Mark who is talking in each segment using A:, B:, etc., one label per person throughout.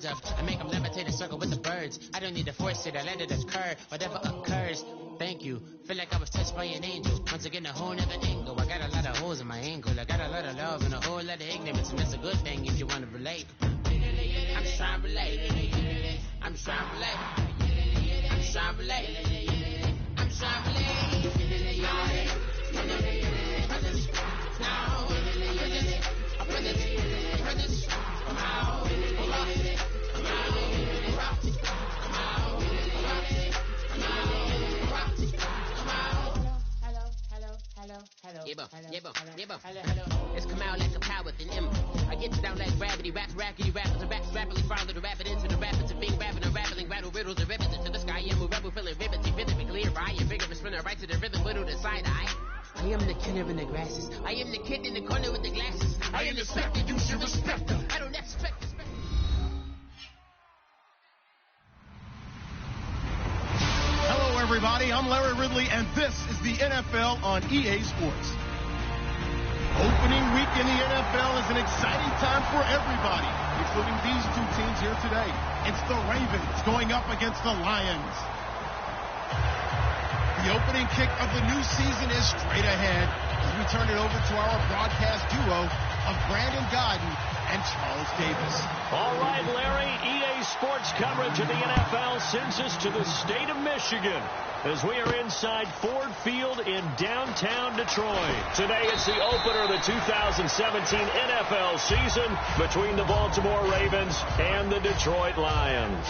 A: birds up. I make them levitate and circle with the birds. I don't need to force it, I let it occur. Whatever occurs, thank you. Feel like I was touched by an angel. Once again, a whole nother angle. I got a lot of holes in my ankle. I got a lot of love and a whole lot of ignorance, and that's a good thing if you want to relate. I'm just trying to relate. I'm just trying to relate. I'm just trying to relate. I'm just trying to relate. Now, I put this, come out, It's come out like a power within him. I get you down like gravity, rappers and raps rapidly follow the rapid into the rapids of being rapping and rattling, rattle riddles and ribbons into the sky. I'm a rebel feeling vividly clear. I am bigger, spinner right to the rhythm, widow to side eye. I am the killer in the grasses. I am the kid in the corner with the glasses. I am the specter, you should respect them. I don't expect respect.
B: Hello, everybody. I'm Larry Ridley, and this is the NFL on EA Sports. Opening week in the NFL is an exciting time for everybody, including these two teams here today. It's the Ravens going up against the Lions. The opening kick of the new season is straight ahead as we turn it over to our broadcast duo of Brandon Godden and Charles Davis.
C: All right, Larry, EA Sports coverage of the NFL sends us to the state of Michigan as we are inside Ford Field in downtown Detroit. Today it's the opener of the 2017 NFL season between the Baltimore Ravens and the Detroit Lions.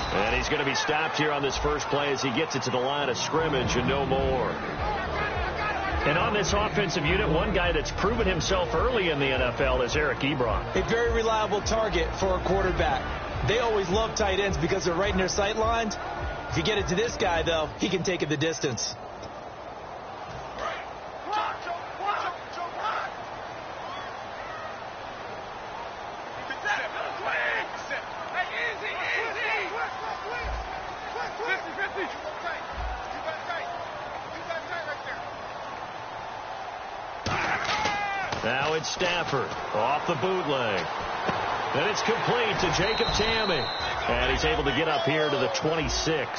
C: And he's going to be stopped here on this first play as he gets it to the line of scrimmage and no more. And on this offensive unit, one guy that's proven himself early in the NFL is Eric Ebron.
D: A very reliable target for a quarterback. They always love tight ends because they're right in their sight lines. If you get it to this guy, though, he can take it the distance.
C: Now it's Stafford off the bootleg. And it's complete to Jacob Tamme. And he's able to get up here to the 26.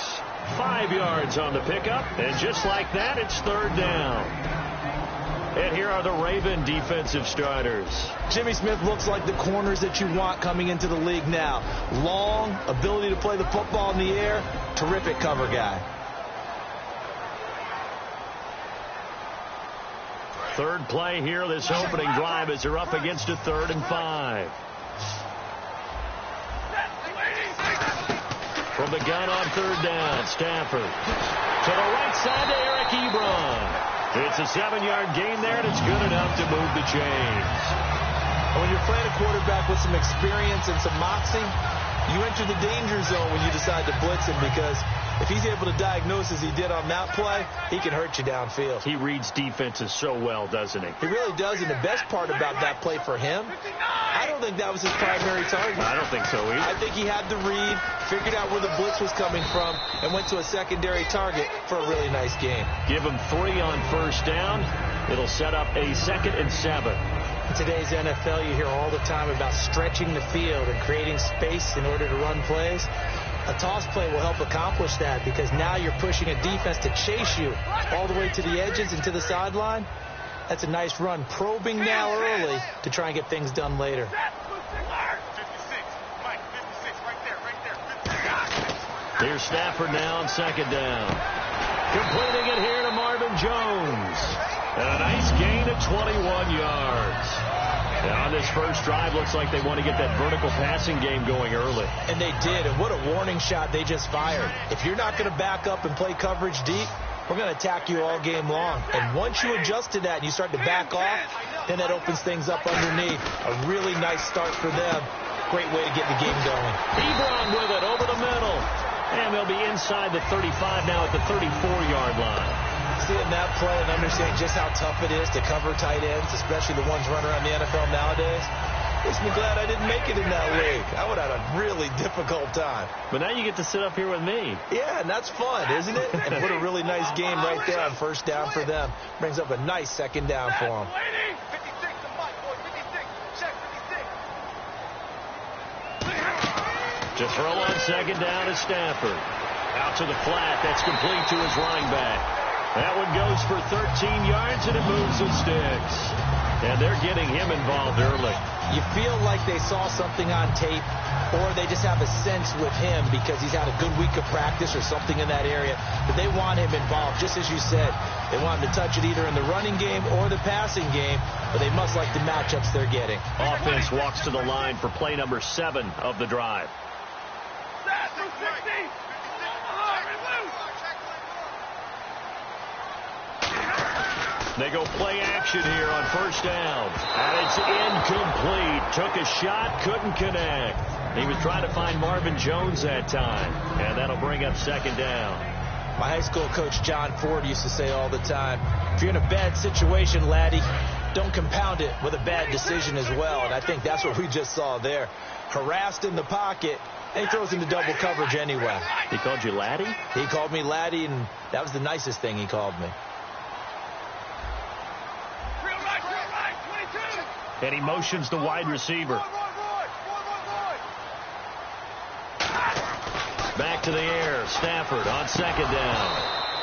C: 5 yards on the pickup. And just like that, it's third down. And here are the Raven defensive starters.
D: Jimmy Smith looks like the corners that you want coming into the league now. Long, ability to play the football in the air, terrific cover guy.
C: Third play here, this opening drive as they're up against a 3rd and 5. From the gun on 3rd down, Stafford. To the right side to Eric Ebron. It's a 7-yard gain there, and it's good enough to move the chains.
D: When you're playing a quarterback with some experience and some moxie, you enter the danger zone when you decide to blitz him, because if he's able to diagnose as he did on that play, he can hurt you downfield.
C: He reads defenses so well, doesn't he?
D: He really does, and the best part about that play for him, I don't think that was his primary target.
C: I don't think so either.
D: I think he had the read, figured out where the blitz was coming from, and went to a secondary target for a really nice game.
C: Give him 3 on first down. It'll set up a 2nd and 7.
D: In today's NFL, you hear all the time about stretching the field and creating space in order to run plays. A toss play will help accomplish that, because now you're pushing a defense to chase you all the way to the edges and to the sideline. That's a nice run, probing now early to try and get things done later.
B: 56, Mike, 56, right there.
C: Here's Stafford now on 2nd down. Completing it here to Marvin Jones. And a nice gain of 21 yards. Now on this first drive, looks like they want to get that vertical passing game going early.
D: And they did, and what a warning shot they just fired. If you're not going to back up and play coverage deep, we're going to attack you all game long. And once you adjust to that and you start to back off, then that opens things up underneath. A really nice start for them. Great way to get the game going.
C: Ebron with And they'll be inside the 35 now at the 34-yard line.
D: Seeing that play and understanding just how tough it is to cover tight ends, especially the ones running around the NFL nowadays, makes me glad I didn't make it in that league. I would have had a really difficult time.
C: But now you get to sit up here with me.
D: Yeah, and that's fun, isn't it? And put a really nice game right there on first down for them. Brings up a nice second down for them.
C: To throw on second down is Stafford. Out to the flat. That's complete to his running back. That one goes for 13 yards, and it moves the sticks. And they're getting him involved early.
D: You feel like they saw something on tape, or they just have a sense with him because he's had a good week of practice or something in that area, that they want him involved. Just as you said, they want him to touch it either in the running game or the passing game, but they must like the matchups they're getting.
C: Offense walks to the line for play number 7 of the drive. They go play action here on first down. And it's incomplete. Took a shot, couldn't connect. He was trying to find Marvin Jones that time. And that'll bring up second down.
D: My high school coach, John Ford, used to say all the time, if you're in a bad situation, laddie, don't compound it with a bad decision as well. And I think that's what we just saw there. Harassed in the pocket, and he throws into double coverage anyway.
C: He called you laddie?
D: He called me laddie, and that was the nicest thing he called me.
C: And he motions the wide receiver. Back to the air. Stafford on second down.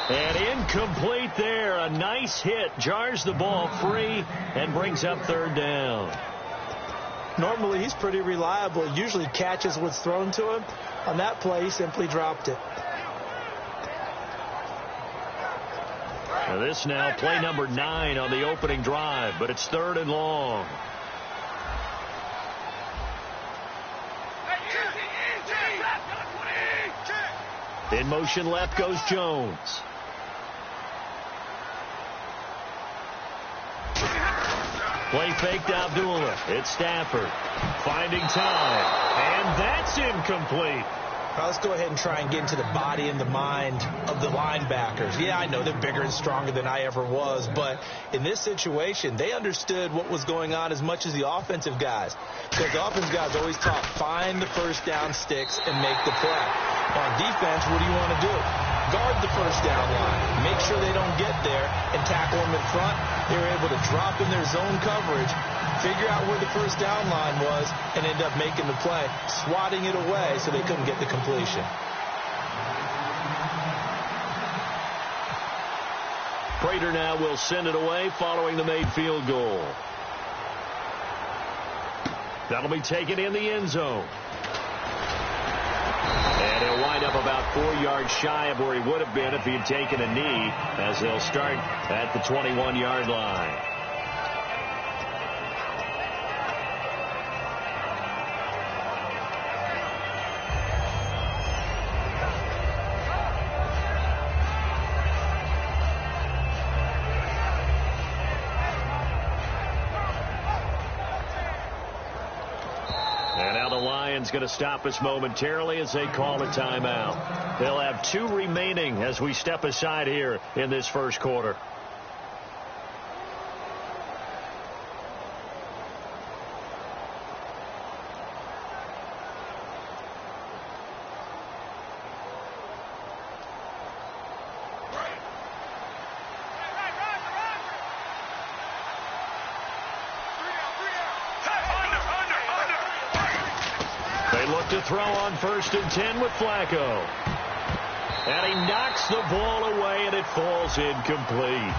C: And incomplete there. A nice hit. Jars the ball free and brings up third down.
D: Normally he's pretty reliable. Usually catches what's thrown to him. On that play, he simply dropped it.
C: Now this now play number 9 on the opening drive, but it's third and long. In motion left goes Jones. Play fake to Abdullah. It's Stafford finding time, and that's incomplete.
D: Now let's go ahead and try and get into the body and the mind of the linebackers. Yeah, I know they're bigger and stronger than I ever was, but in this situation, they understood what was going on as much as the offensive guys. Because the offensive guys always taught, find the first down sticks and make the play. On defense, what do you want to do? Guard the first down line. Make sure they don't get there and tackle them in front. They were able to drop in their zone coverage, figure out where the first down line was, and end up making the play, swatting it away so they couldn't get the completion.
C: Prater now will send it away following the made field goal. That'll be taken in the end zone. And he'll wind up about 4 yards shy of where he would have been if he had taken a knee, as they'll start at the 21-yard line. Going to stop us momentarily as they call a timeout. They'll have 2 remaining as we step aside here in this first quarter. To throw on first and 10 with Flacco. And he knocks the ball away, and it falls incomplete.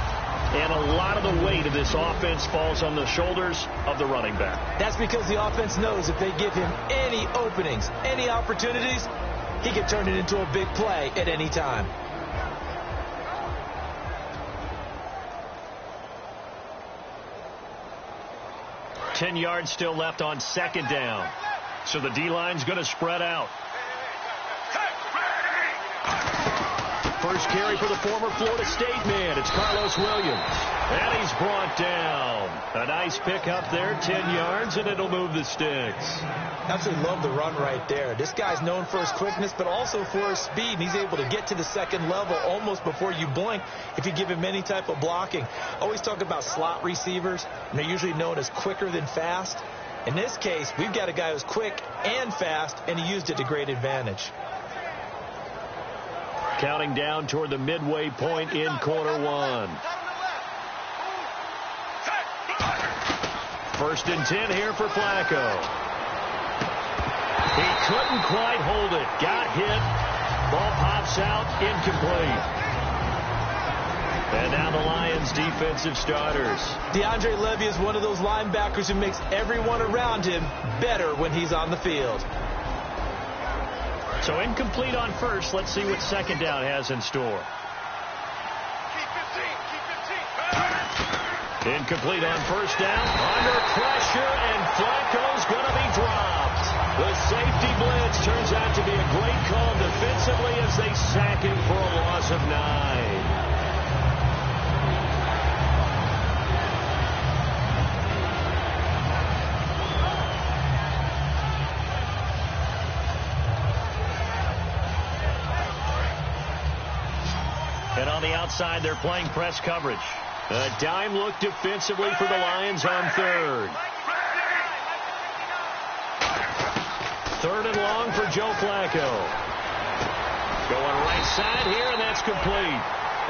C: And a lot of the weight of this offense falls on the shoulders of the running back.
D: That's because the offense knows if they give him any openings, any opportunities, he can turn it into a big play at any time.
C: Ten yards still left on second down. So the D-line's going to spread out. first carry for the former Florida State man. It's Carlos Williams. And he's brought down. A nice pickup there, 10 yards, and it'll move the sticks.
D: Absolutely love the run right there. This guy's known for his quickness, but also for his speed. And he's able to get to the second level almost before you blink if you give him any type of blocking. Always talk about slot receivers, and they're usually known as quicker than fast. In this case, we've got a guy who's quick and fast, and he used it to great advantage.
C: Counting down toward the midway point in quarter one. First and 10 here for Flacco. He couldn't quite hold it. Got hit. Ball pops out. Incomplete. And now the Lions defensive starters.
D: DeAndre Levy is one of those linebackers who makes everyone around him better when he's on the field.
C: So incomplete on first. Let's see what second down has in store. Incomplete on first down. Under pressure, and Flacco's going to be dropped. The safety blitz turns out to be a great call defensively as they sack him for a loss of 9. And on the outside, they're playing press coverage. A dime look defensively for the Lions on third. Third and long for Joe Flacco. Going right side here, and that's complete.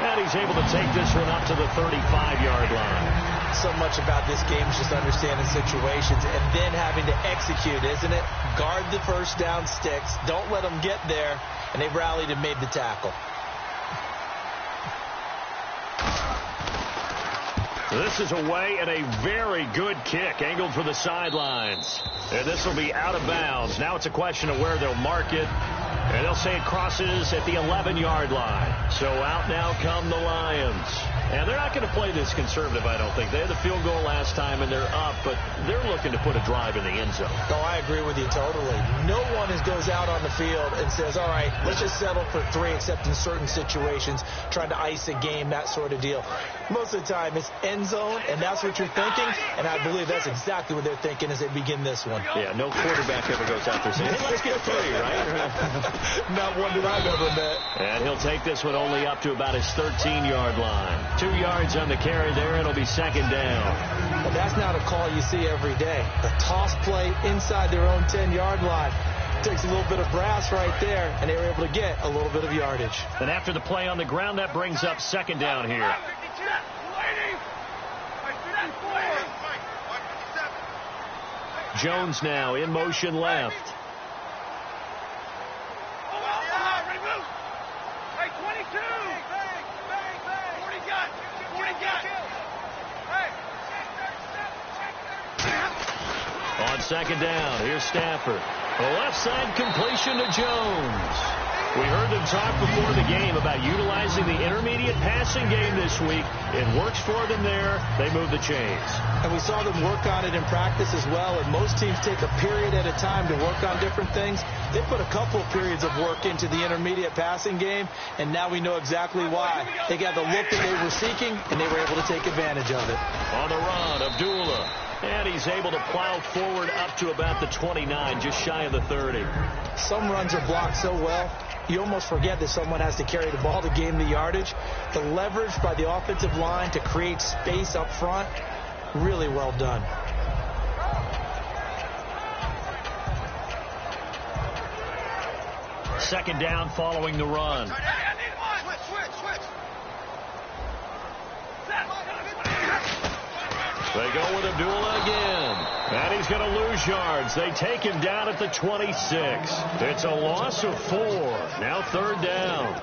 C: And he's able to take this one up to the 35-yard line.
D: So much about this game is just understanding situations and then having to execute, isn't it? Guard the first down sticks. Don't let them get there. And they've rallied and made the tackle.
C: This is away and a very good kick angled for the sidelines. And this will be out of bounds. Now it's a question of where they'll mark it. And they'll say it crosses at the 11-yard line. So out now come the Lions. And they're not going to play this conservative, I don't think. They had the field goal last time, and they're up, but they're looking to put a drive in the end zone.
D: No, I agree with you totally. No one goes out on the field and says, all right, let's just settle for 3, except in certain situations, trying to ice a game, that sort of deal. Most of the time, it's end zone, and that's what you're thinking, and I believe that's exactly what they're thinking as they begin this one.
C: Yeah, no quarterback ever goes out there saying, hey, let's get 3, right?
D: Not one that I've ever met.
C: And he'll take this one only up to about his 13-yard line. 2 yards on the carry there. It'll be second down.
D: But that's not a call you see every day. A toss play inside their own 10-yard line. Takes a little bit of brass right there, and they were able to get a little bit of yardage.
C: And after the play on the ground, that brings up second down here. Jones now in motion left. On second down, here's Stafford. A left side completion to Jones. We heard them talk before the game about utilizing the intermediate passing game this week. It works for them there. They move the chains.
D: And we saw them work on it in practice as well, and most teams take a period at a time to work on different things. They put a couple of periods of work into the intermediate passing game, and now we know exactly why. They got the look that they were seeking, and they were able to take advantage of it.
C: On the run, Abdullah. And he's able to plow forward up to about the 29, just shy of the 30.
D: Some runs are blocked so well, you almost forget that someone has to carry the ball to gain the yardage. The leverage by the offensive line to create space up front, really well done.
C: Second down following the run. They go with Abdullah again. And he's going to lose yards. They take him down at the 26. It's a loss of 4. Now third down.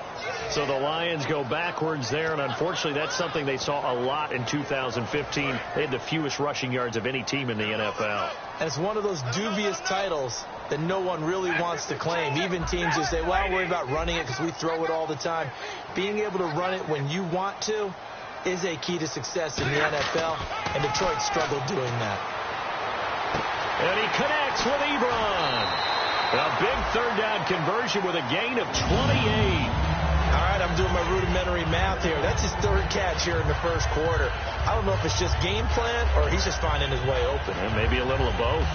C: So the Lions go backwards there, and unfortunately that's something they saw a lot in 2015. They had the fewest rushing yards of any team in the NFL.
D: And it's one of those dubious titles that no one really wants to claim. Even teams who say, well, I don't worry about running it because we throw it all the time. Being able to run it when you want to is a key to success in the NFL, and Detroit struggled doing that.
C: And he connects with Ebron. A big third down conversion with a gain of 28.
D: All right, I'm doing my rudimentary math here. That's his third catch here in the first quarter. I don't know if it's just game plan or he's just finding his way open.
C: And maybe a little of both.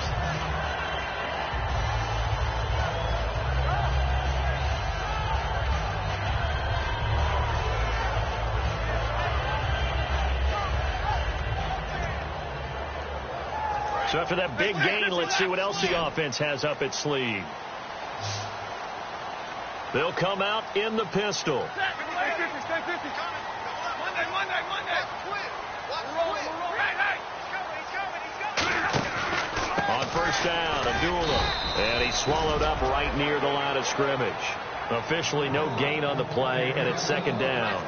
C: So after that big gain, let's see what else the offense has up its sleeve. They'll come out in the pistol.
E: On
C: first down, Abdullah. And he's swallowed up right near the line of scrimmage. Officially no gain on the play, and it's second down.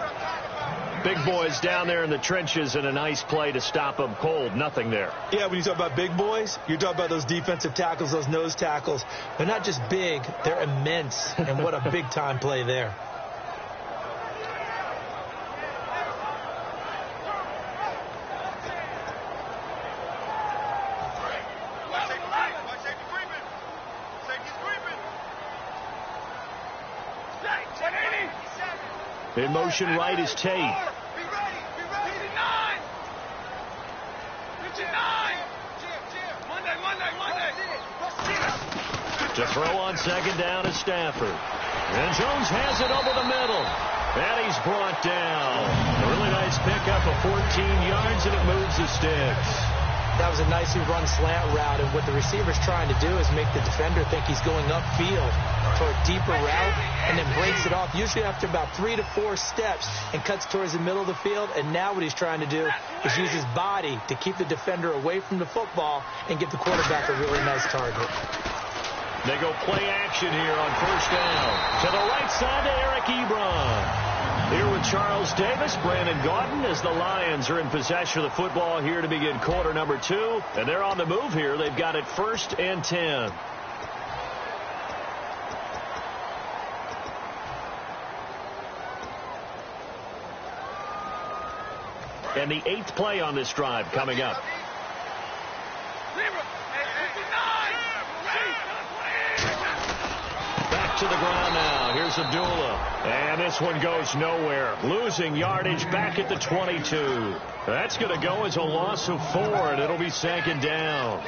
C: Big boys down there in the trenches, and a nice play to stop them cold. Nothing there.
D: Yeah, when you talk about big boys, you're talking about those defensive tackles, those nose tackles. They're not just big, they're immense. And what a big-time play there.
C: In motion right is Tate.
E: Be ready. 59. 59. Monday.
C: To throw on second down is Stafford. And Jones has it over the middle. And he's brought down. A really nice pickup of 14 yards, and it moves the sticks.
D: That was a nicely run slant route, and what the receiver's trying to do is make the defender think he's going upfield for a deeper route and then breaks it off, usually after about 3 to 4 steps, and cuts towards the middle of the field. And now what he's trying to do is use his body to keep the defender away from the football and give the quarterback a really nice target.
C: They go play action here on first down. To the right side to Eric Ebron. Here with Charles Davis, Brandon Gaudin, as the Lions are in possession of the football here to begin quarter number 2. And they're on the move here. They've got it 1st and 10. And the 8th play on this drive coming up. Back to the ground now. Here's Abdullah. And this one goes nowhere. Losing yardage back at the 22. That's going to go as a loss of 4, and it'll be second down.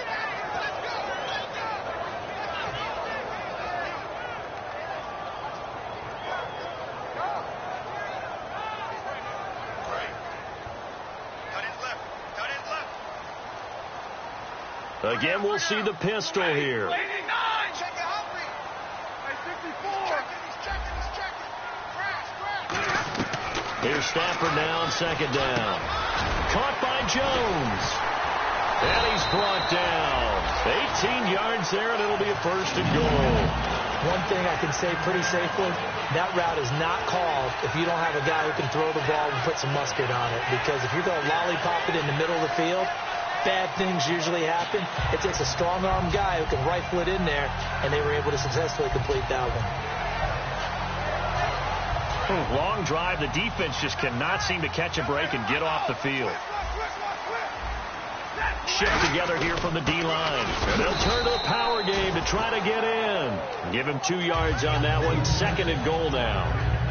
C: Again, we'll see the pistol here. Here's Stafford now on second down. Caught by Jones. And he's brought down. 18 yards there, and it'll be a 1st and goal.
D: One thing I can say pretty safely, that route is not called if you don't have a guy who can throw the ball and put some mustard on it. Because if you're going to lollipop it in the middle of the field, bad things usually happen. It takes a strong-arm guy who can rifle it in there, and they were able to successfully complete that one.
C: Long drive. The defense just cannot seem to catch a break and get off the field. Shift together here from the D-line. And they'll turn to the power game to try to get in. Give him 2 yards on that one. 2nd and goal now.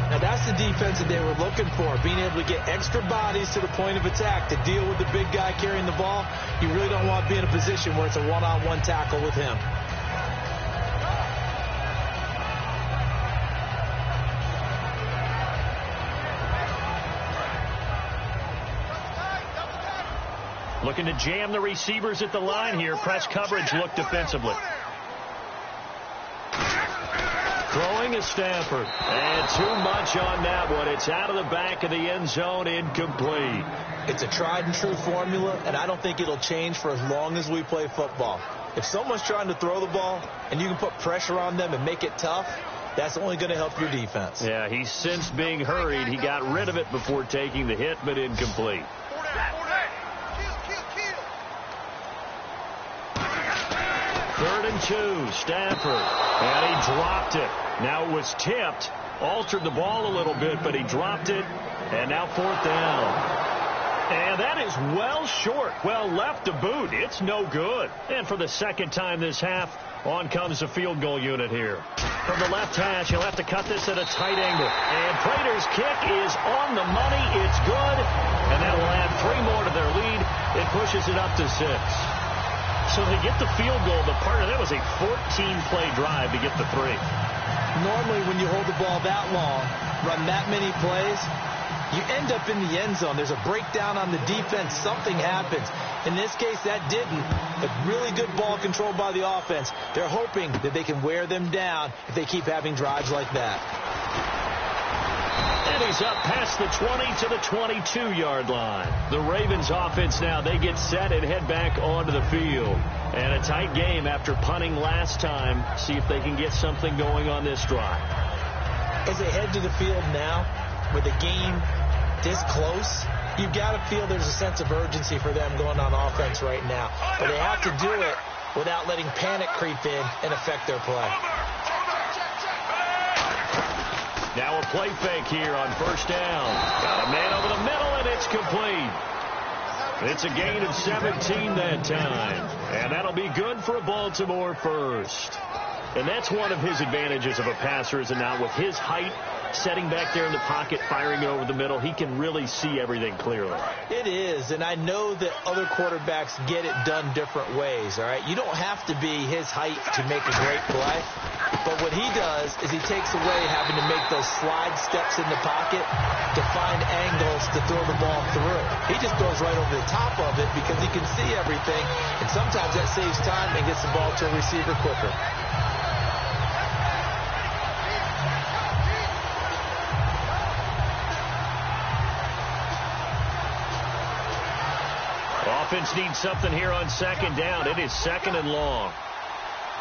D: Now that's the defense that they were looking for, being able to get extra bodies to the point of attack to deal with the big guy carrying the ball. You really don't want to be in a position where it's a one-on-one tackle with him.
C: Looking to jam the receivers at the line here. Press coverage look defensively. Throwing is Stafford. And too much on that one. It's out of the back of the end zone, incomplete.
D: It's a tried and true formula, and I don't think it'll change for as long as we play football. If someone's trying to throw the ball and you can put pressure on them and make it tough, that's only going to help your defense.
C: Yeah, he's since being hurried. He got rid of it before taking the hit, but incomplete. 3rd and 2, Stafford. And he dropped it. Now it was tipped, altered the ball a little bit, but he dropped it. And now 4th down. And that is well short. Well, left to boot. It's no good. And for the second time this half, on comes the field goal unit here. From the left hash, he'll have to cut this at a tight angle. And Prater's kick is on the money. It's good. And that will add 3 more to their lead. It pushes it up to 6. So they get the field goal. The partner, that was a 14-play drive to get the 3.
D: Normally, when you hold the ball that long, run that many plays, you end up in the end zone. There's a breakdown on the defense. Something happens. In this case, that didn't. But really good ball control by the offense. They're hoping that they can wear them down if they keep having drives like that.
C: And he's up past the 20 to the 22-yard line. The Ravens offense now, they get set and head back onto the field. And a tight game after punting last time. See if they can get something going on this drive.
D: As they head to the field now, with the game this close, you've got to feel there's a sense of urgency for them going on offense right now. But they have to do it without letting panic creep in and affect their play.
C: Now a play fake here on first down. Got a man over the middle, and it's complete. It's a gain of 17 that time. And that'll be good for a Baltimore first. And that's one of his advantages of a passer, is it not? With his height, setting back there in the pocket, firing it over the middle, he can really see everything clearly.
D: It is, and I know that other quarterbacks get it done different ways, all right? You don't have to be his height to make a great play, but what he does is he takes away having to make those slide steps in the pocket to find angles to throw the ball through. He just goes right over the top of it because he can see everything, and sometimes that saves time and gets the ball to a receiver quicker.
C: Offense needs something here on second down. It is second and long.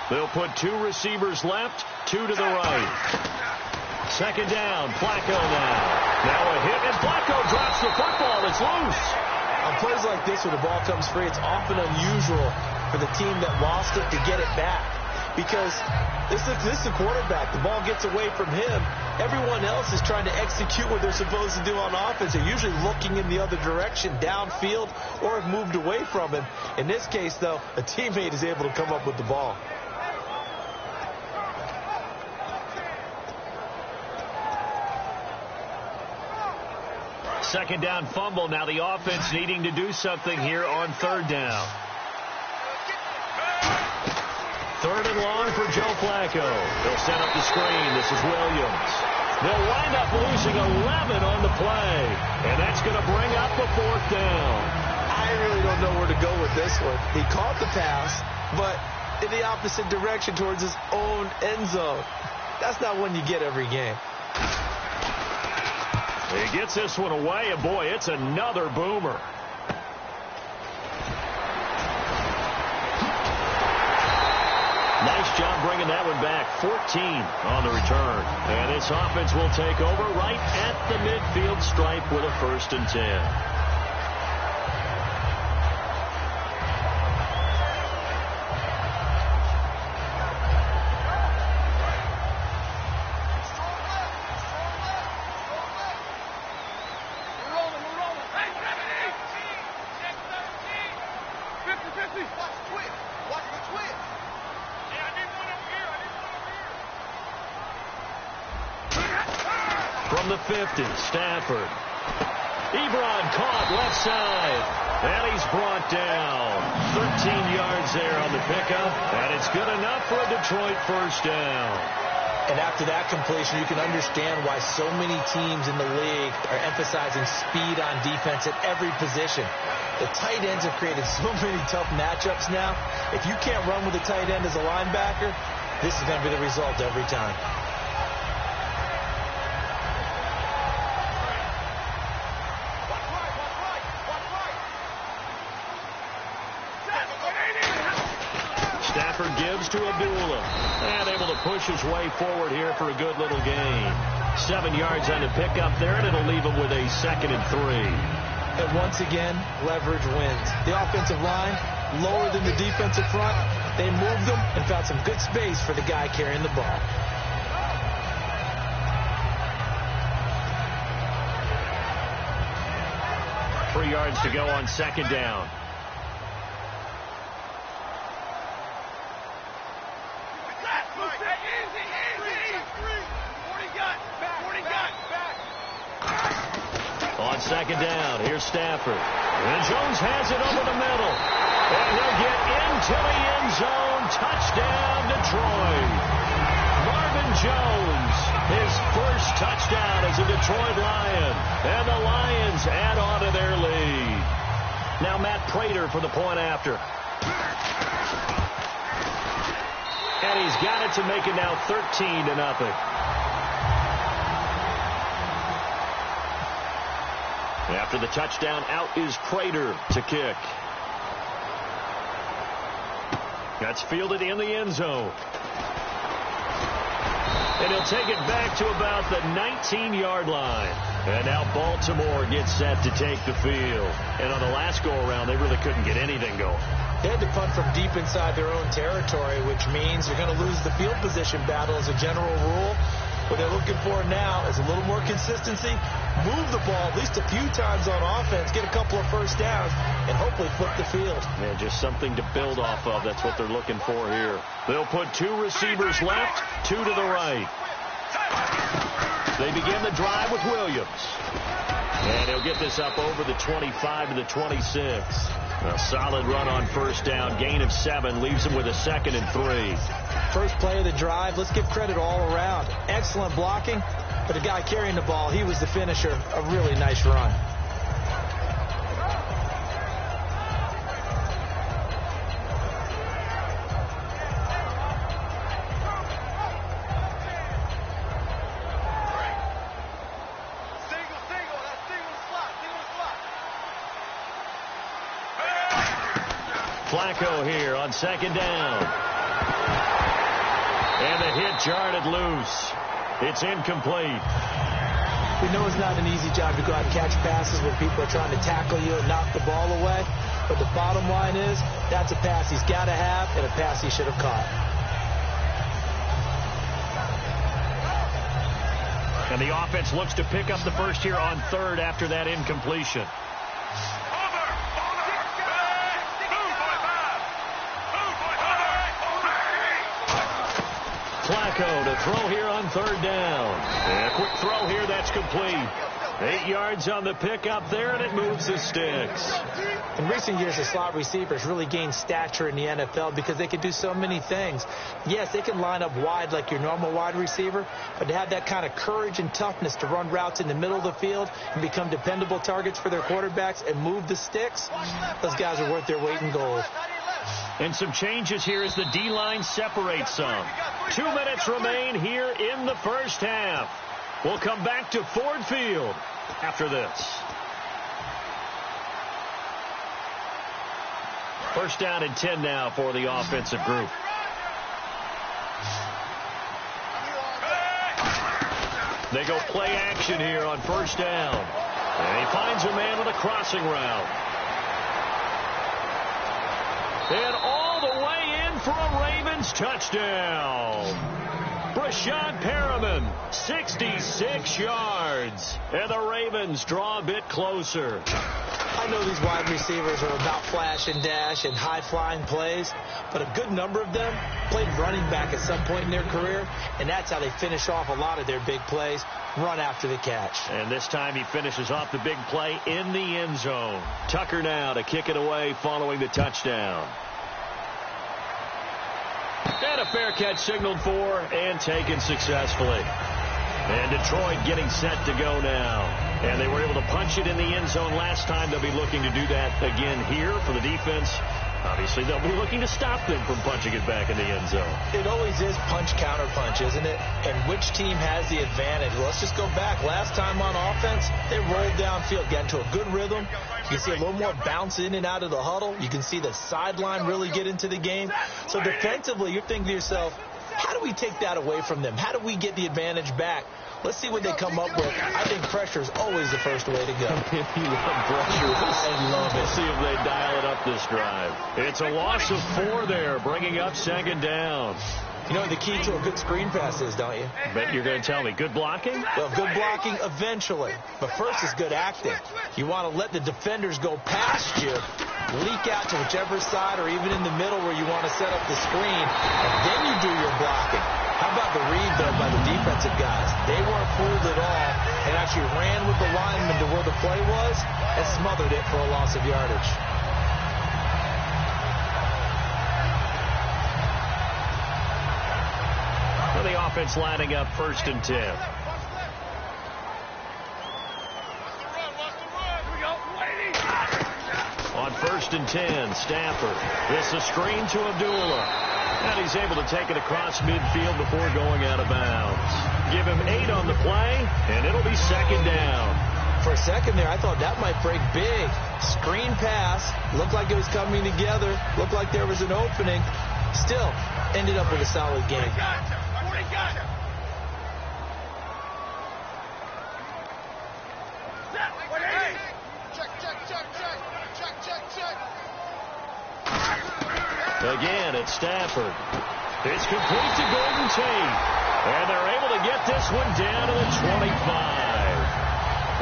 C: They'll put 2 receivers left, 2 to the right. Second down, Flacco now. Now a hit, and Flacco drops the football. It's loose.
D: On plays like this, when the ball comes free, it's often unusual for the team that lost it to get it back. Because this is the quarterback. The ball gets away from him. Everyone else is trying to execute what they're supposed to do on offense. They're usually looking in the other direction, downfield, or have moved away from him. In this case, though, a teammate is able to come up with the ball.
C: Second down fumble. Now the offense needing to do something here on third down. Third and long for Joe Flacco. They'll set up the screen. This is Williams. They'll wind up losing 11 on the play. And that's going to bring up the 4th down.
D: I really don't know where to go with this one. He caught the pass, but in the opposite direction towards his own end zone. That's not one you get every game.
C: He gets this one away, and boy, it's another boomer. Nice job bringing that one back. 14 on the return. And this offense will take over right at the midfield stripe with a 1st and 10. From the 50, Stafford. Ebron caught left side. And he's brought down. 13 yards there on the pickup. And it's good enough for a Detroit 1st down.
D: And after that completion, you can understand why so many teams in the league are emphasizing speed on defense at every position. The tight ends have created so many tough matchups now. If you can't run with a tight end as a linebacker, this is going to be the result every time.
C: Stafford gives to Abdullah. And able to push his way forward here for a good little gain. 7 yards on the pickup there, and it'll leave him with a 2nd and 3.
D: And once again, leverage wins. The offensive line, lower than the defensive front. They moved them and found some good space for the guy carrying the ball.
C: 3 yards to go on second down. On second down, here's Stafford. And Jones has it over the middle. And he'll get into the end zone. Touchdown, Detroit. Marvin Jones, his first touchdown as a Detroit Lion. And the Lions add on to their lead. Now Matt Prater for the point after. And he's got it to make it now 13-0. After the touchdown, out is Prater to kick. That's fielded in the end zone. And he'll take it back to about the 19-yard line. And now Baltimore gets set to take the field. And on the last go-around, they really couldn't get anything going.
D: They had to punt from deep inside their own territory, which means you're going to lose the field position battle as a general rule. What they're looking for now is a little more consistency, move the ball at least a few times on offense, get a couple of first downs, and hopefully flip the field.
C: Yeah, just something to build off of. That's what they're looking for here. They'll put 2 receivers left, 2 to the right. They begin the drive with Williams. And he'll get this up over the 25 to the 26. A solid run on first down. Gain of 7 leaves him with a 2nd and 3.
D: First play of the drive. Let's give credit all around. Excellent blocking, but the guy carrying the ball, he was the finisher. A really nice run.
C: Flacco here on second down. And the hit jarred it loose. It's incomplete.
D: We know it's not an easy job to go out and catch passes when people are trying to tackle you and knock the ball away. But the bottom line is, that's a pass he's got to have and a pass he should have caught.
C: And the offense looks to pick up the first here on 3rd after that incompletion. Flacco to throw here on 3rd down. And a quick throw here, that's complete. 8 yards on the pickup there, and it moves the sticks.
D: In recent years, the slot receivers really gained stature in the NFL because they can do so many things. Yes, they can line up wide like your normal wide receiver, but to have that kind of courage and toughness to run routes in the middle of the field and become dependable targets for their quarterbacks and move the sticks, those guys are worth their weight in gold.
C: And some changes here as the D-line separates some. 2 minutes remain here in the first half. We'll come back to Ford Field after this. First down and 10 now for the offensive group. They go play action here on first down. And he finds a man with a crossing route. And all the way in for a Ravens touchdown. Brashad Perriman, 66 yards. And the Ravens draw a bit closer.
D: I know these wide receivers are about flash and dash and high-flying plays, but a good number of them played running back at some point in their career, and that's how they finish off a lot of their big plays, run after the catch.
C: And this time he finishes off the big play in the end zone. Tucker now to kick it away following the touchdown. And a fair catch signaled for and taken successfully. And Detroit getting set to go now. And they were able to punch it in the end zone last time. They'll be looking to do that again here for the defense. Obviously, they'll be looking to stop them from punching it back in the end zone.
D: It always is punch-counter-punch, isn't it? And which team has the advantage? Well, let's just go back. Last time on offense, they rolled downfield, got into a good rhythm. You can see a little more bounce in and out of the huddle. You can see the sideline really get into the game. So defensively, you're thinking to yourself, how do we take that away from them? How do we get the advantage back? Let's see what they come up with. I think pressure is always the first way to go.
C: You love pressure. I love it. Let's see if they dial it up this drive. It's a loss of 4 there, bringing up second down.
D: You know what the key to a good screen pass is, don't you?
C: Bet you're going to tell me. Good blocking?
D: Well, good blocking eventually. But first is good acting. You want to let the defenders go past you, leak out to whichever side or even in the middle where you want to set up the screen, and then you do your blocking. How about the read, though, by the defensive guys? They weren't fooled at all and actually ran with the lineman to where the play was and smothered it for a loss of yardage.
C: The offense lining up 1st and 10. On 1st and 10, Stafford. This is a screen to Abdullah. And he's able to take it across midfield before going out of bounds. Give him 8 on the play, and it'll be 2nd down.
D: For a second there, I thought that might break big. Screen pass. Looked like it was coming together. Looked like there was an opening. Still, ended up with a solid game.
C: Again, it's Stafford. It's complete to Golden Tate. And they're able to get this one down to the 25.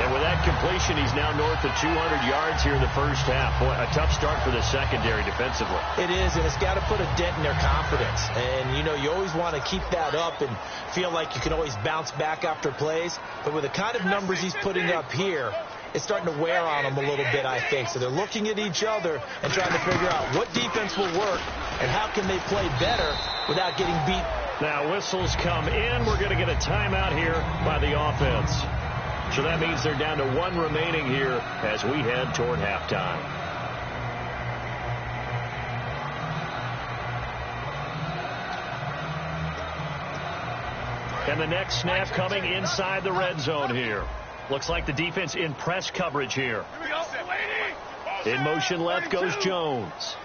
C: And with that completion, he's now north of 200 yards here in the first half. Boy, a tough start for the secondary defensively.
D: It is, and it's got to put a dent in their confidence. And, you know, you always want to keep that up and feel like you can always bounce back after plays. But with the kind of numbers he's putting up here, it's starting to wear on them a little bit, I think. So they're looking at each other and trying to figure out what defense will work and how can they play better without getting beat.
C: Now whistles come in. We're going to get a timeout here by the offense. So that means they're down to 1 remaining here as we head toward halftime. And the next snap coming inside the red zone here. Looks like the defense in press coverage here. In motion left goes Jones.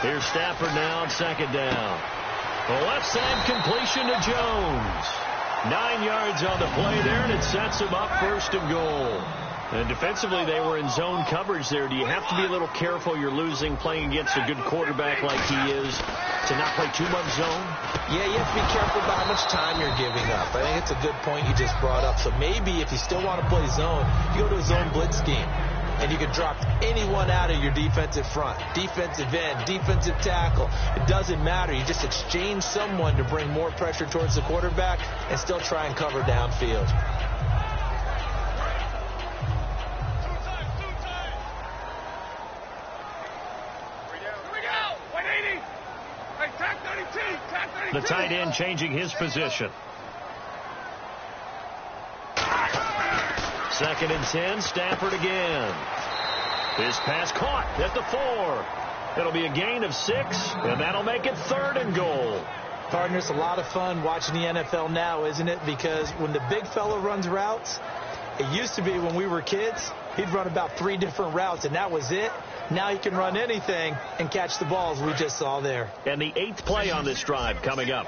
C: Here's Stafford now on 2nd down. The left side completion to Jones. 9 yards on the play there, and it sets him up 1st and goal. And defensively, they were in zone coverage there. Do you have to be a little careful? You're losing playing against a good quarterback like he is to not play too much zone?
D: Yeah, you have to be careful about how much time you're giving up. I think it's a good point you just brought up. So maybe if you still want to play zone, you go to a zone blitz scheme. And you can drop anyone out of your defensive front, defensive end, defensive tackle. It doesn't matter. You just exchange someone to bring more pressure towards the quarterback and still try and cover downfield.
C: The tight end changing his position. 2nd and 10, Stafford again. His pass caught at the 4. It'll be a gain of 6, and that'll make it 3rd and goal.
D: Partner, it's a lot of fun watching the NFL now, isn't it? Because when the big fella runs routes, it used to be when we were kids, he'd run about 3 different routes, and that was it. Now he can run anything and catch the balls we just saw there.
C: And the 8th play on this drive coming up.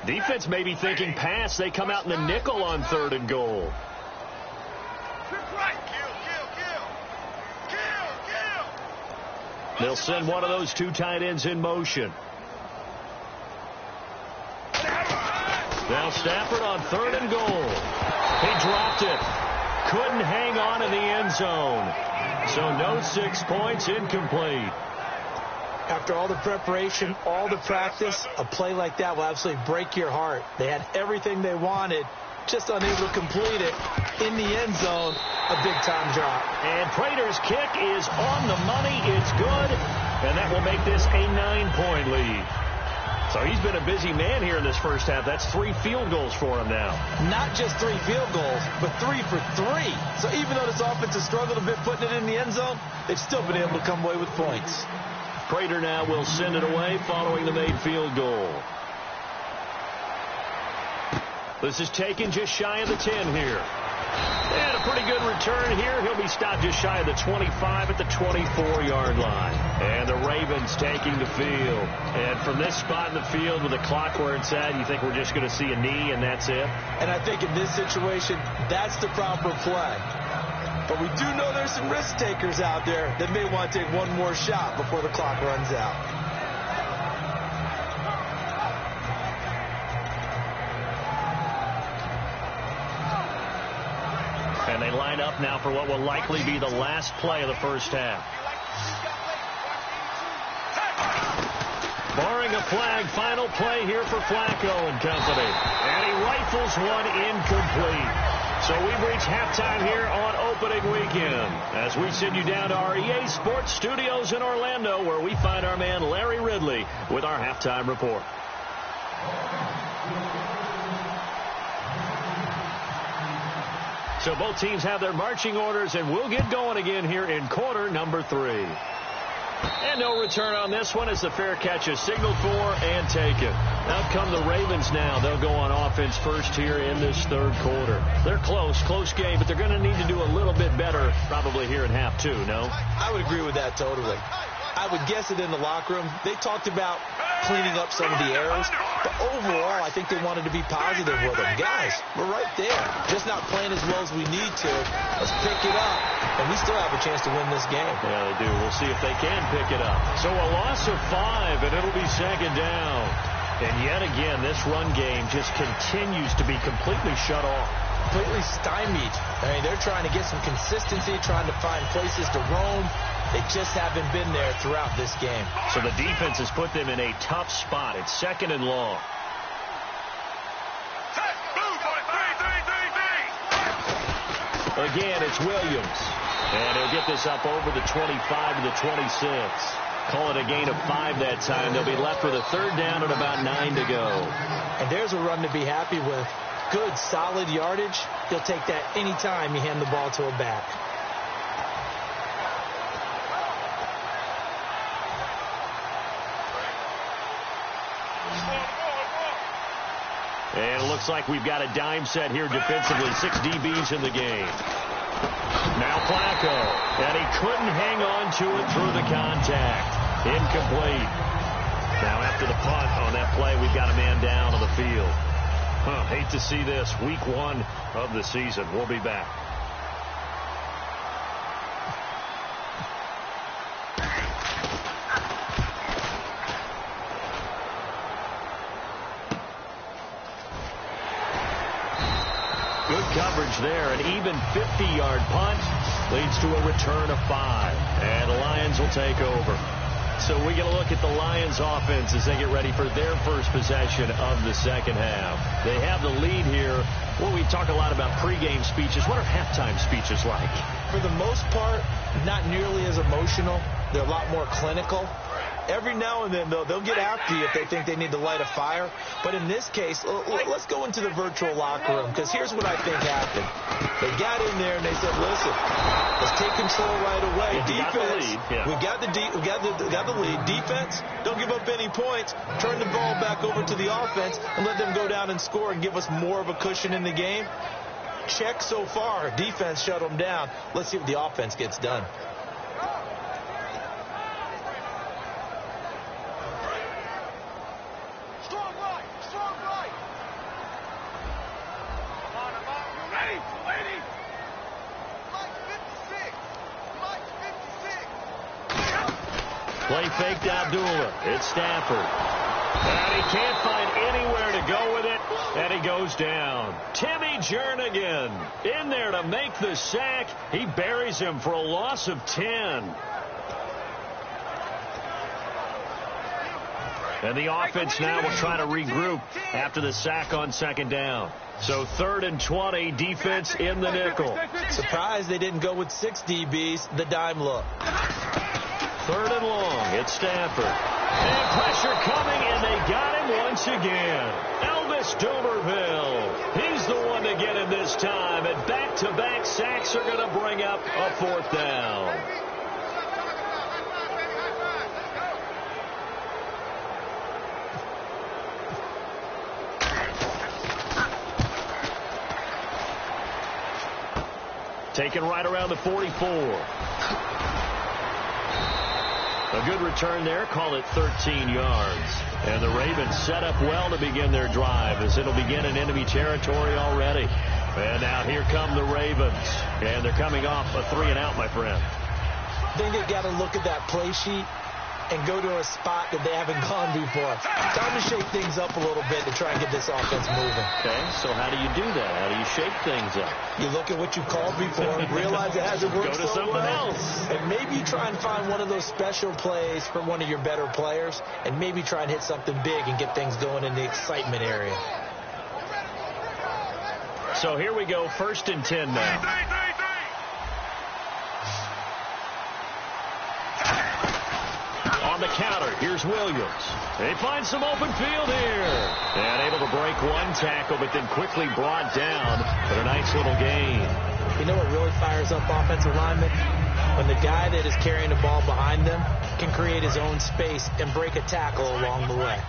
C: Defense may be thinking pass. They come out in the nickel on 3rd and goal. They'll send one of those 2 tight ends in motion. Now Stafford on 3rd and goal. He dropped it. Couldn't hang on in the end zone. So no 6 points, incomplete.
D: After all the preparation, all the practice, a play like that will absolutely break your heart. They had everything they wanted, just unable to complete it. In the end zone, a big-time drop.
C: And Prater's kick is on the money. It's good, and that will make this a 9-point lead. So he's been a busy man here in this first half. That's 3 field goals for him now.
D: Not just 3 field goals, but 3 for 3. So even though this offense has struggled a bit putting it in the end zone, they've still been able to come away with points.
C: Prater now will send it away following the made field goal. This is taken just shy of the 10 here. And a pretty good return here. He'll be stopped just shy of the 25 at the 24-yard line. And the Ravens taking the field. And from this spot in the field with the clock where it's at, you think we're just going to see a knee and that's it?
D: And I think in this situation, that's the proper play. But we do know there's some risk takers out there that may want to take one more shot before the clock runs out.
C: And they line up now for what will likely be the last play of the first half. Barring a flag, final play here for Flacco and company. And he rifles one incomplete. So we've reached halftime here on opening weekend as we send you down to our EA Sports Studios in Orlando, where we find our man Larry Ridley with our halftime report. So both teams have their marching orders, and we'll get going again here in quarter number 3. And no return on this one as the fair catch is signaled for and taken. Out come the Ravens now. They'll go on offense first here in this third quarter. They're close game, but they're going to need to do a little bit better probably here in half 2, no?
D: I would agree with that totally. I would guess it in the locker room. They talked about cleaning up some of the errors, but overall, I think they wanted to be positive with them. Guys, we're right there. Just not playing as well as we need to. Let's pick it up, and we still have a chance to win this game.
C: Yeah, they do. We'll see if they can pick it up. So a loss of 5, and it'll be second down. And yet again, this run game just continues to be completely shut off.
D: Completely stymied. I mean, they're trying to get some consistency, trying to find places to roam. They just haven't been there throughout this game.
C: So the defense has put them in a tough spot. It's second and long. Again, it's Williams. And he'll get this up over the 25 to the 26. Call it a gain of 5 that time. They'll be left with a third down and about 9 to go.
D: And there's a run to be happy with. Good, solid yardage. He'll take that anytime you hand the ball to a back.
C: And it looks like we've got a dime set here defensively. 6 DBs in the game. Now Flacco. And he couldn't hang on to it through the contact. Incomplete. Now after the punt on that play, we've got a man down on the field. Hate to see this. Week 1 of the season. We'll be back. Good coverage there. An even 50-yard punt leads to a return of 5. And the Lions will take over. So we get a look at the Lions offense as they get ready for their first possession of the second half. They have the lead here. Well, we talk a lot about pregame speeches. What are halftime speeches like?
D: For the most part, not nearly as emotional. They're a lot more clinical. Every now and then, though, they'll get after you if they think they need to light a fire. But in this case, let's go into the virtual locker room, because here's what I think happened. They got in there and they said, listen, let's take control right away. Defense, we got the lead. Defense, don't give up any points. Turn the ball back over to the offense and let them go down and score and give us more of a cushion in the game. Check so far. Defense shut them down. Let's see what the offense gets done.
C: Play fake to Abdullah. It's Stafford. And he can't find anywhere to go with it. And he goes down. Timmy Jernigan in there to make the sack. He buries him for a loss of 10. And the offense now will try to regroup after the sack on second down. So 3rd and 20, defense in the nickel.
D: Surprised they didn't go with 6 DBs, the dime look.
C: 3rd and long. It's Stafford. And pressure coming, and they got him once again. Elvis Dumerville. He's the one to get him this time. And back-to-back sacks are going to bring up a 4th down. Taken right around the 44. A good return there. Call it 13 yards. And the Ravens set up well to begin their drive as it'll begin in enemy territory already. And now here come the Ravens. And they're coming off a 3-and-out, my friend.
D: I think they got to look at that play sheet and go to a spot that they haven't gone before. Time to shake things up a little bit to try and get this offense moving.
C: Okay, so how do you do that? How do you shake things up?
D: You look at what you called before, realize it hasn't worked
C: so well. Go to something else.
D: And maybe you try and find one of those special plays for one of your better players, and maybe try and hit something big and get things going in the excitement area.
C: So here we go, 1st and 10 now. On the counter, here's Williams. They find some open field here. And able to break one tackle, but then quickly brought down for a nice little gain.
D: You know what really fires up offensive linemen? When the guy that is carrying the ball behind them can create his own space and break a tackle along the way.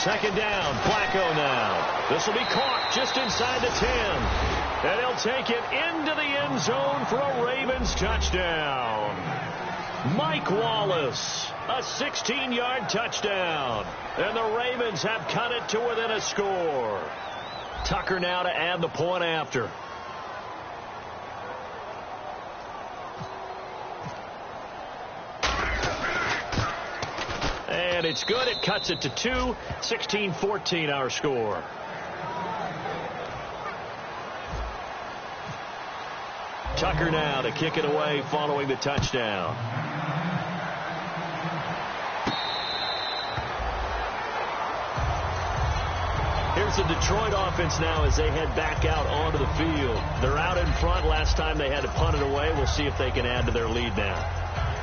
C: 2nd down, Flacco now. This will be caught just inside the 10. And he'll take it into the end zone for a Ravens touchdown. Mike Wallace, a 16-yard touchdown. And the Ravens have cut it to within a score. Tucker now to add the point after. And it's good. It cuts it to 2. 16-14 our score. Tucker now to kick it away following the touchdown. Here's the Detroit offense now as they head back out onto the field. They're out in front. Last time they had to punt it away. We'll see if they can add to their lead now.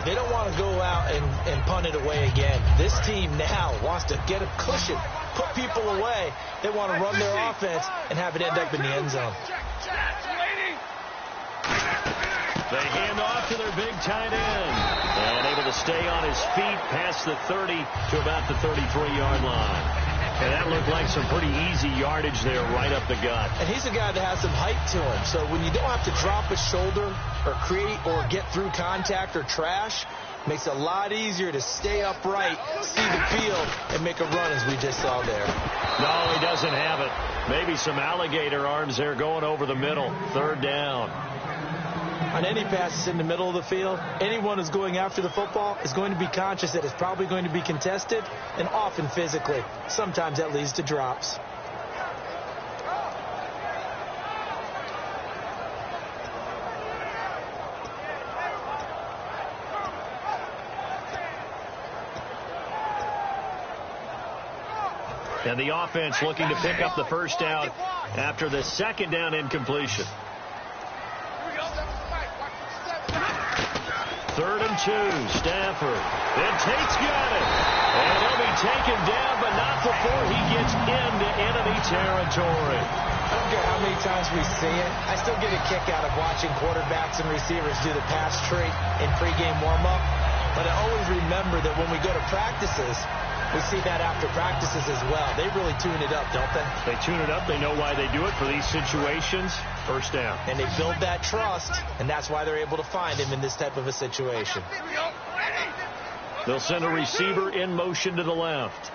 D: They don't want to go out and punt it away again. This team now wants to get a cushion, put people away. They want to run their offense and have it end up in the end zone.
C: They hand off to their big tight end. And able to stay on his feet past the 30 to about the 33-yard line. And that looked like some pretty easy yardage there right up the gut.
D: And he's a guy that has some height to him. So when you don't have to drop a shoulder or create or get through contact or trash, makes it a lot easier to stay upright, see the field, and make a run as we just saw there.
C: No, he doesn't have it. Maybe some alligator arms there going over the middle. 3rd down.
D: On any passes in the middle of the field, anyone who's going after the football is going to be conscious that it's probably going to be contested, and often physically. Sometimes that leads to drops.
C: And the offense looking to pick up the 1st down after the 2nd down incompletion. 3rd and 2, Stafford. And Tate's got it. And he'll be taken down, but not before he gets into enemy territory.
D: I don't care how many times we see it. I still get a kick out of watching quarterbacks and receivers do the pass tree in pregame warm-up. But I always remember that when we go to practices, we see that after practices as well. They really tune it up, don't they?
C: They tune it up. They know why they do it for these situations. 1st down.
D: And they build that trust, and that's why they're able to find him in this type of a situation.
C: They'll send a receiver in motion to the left.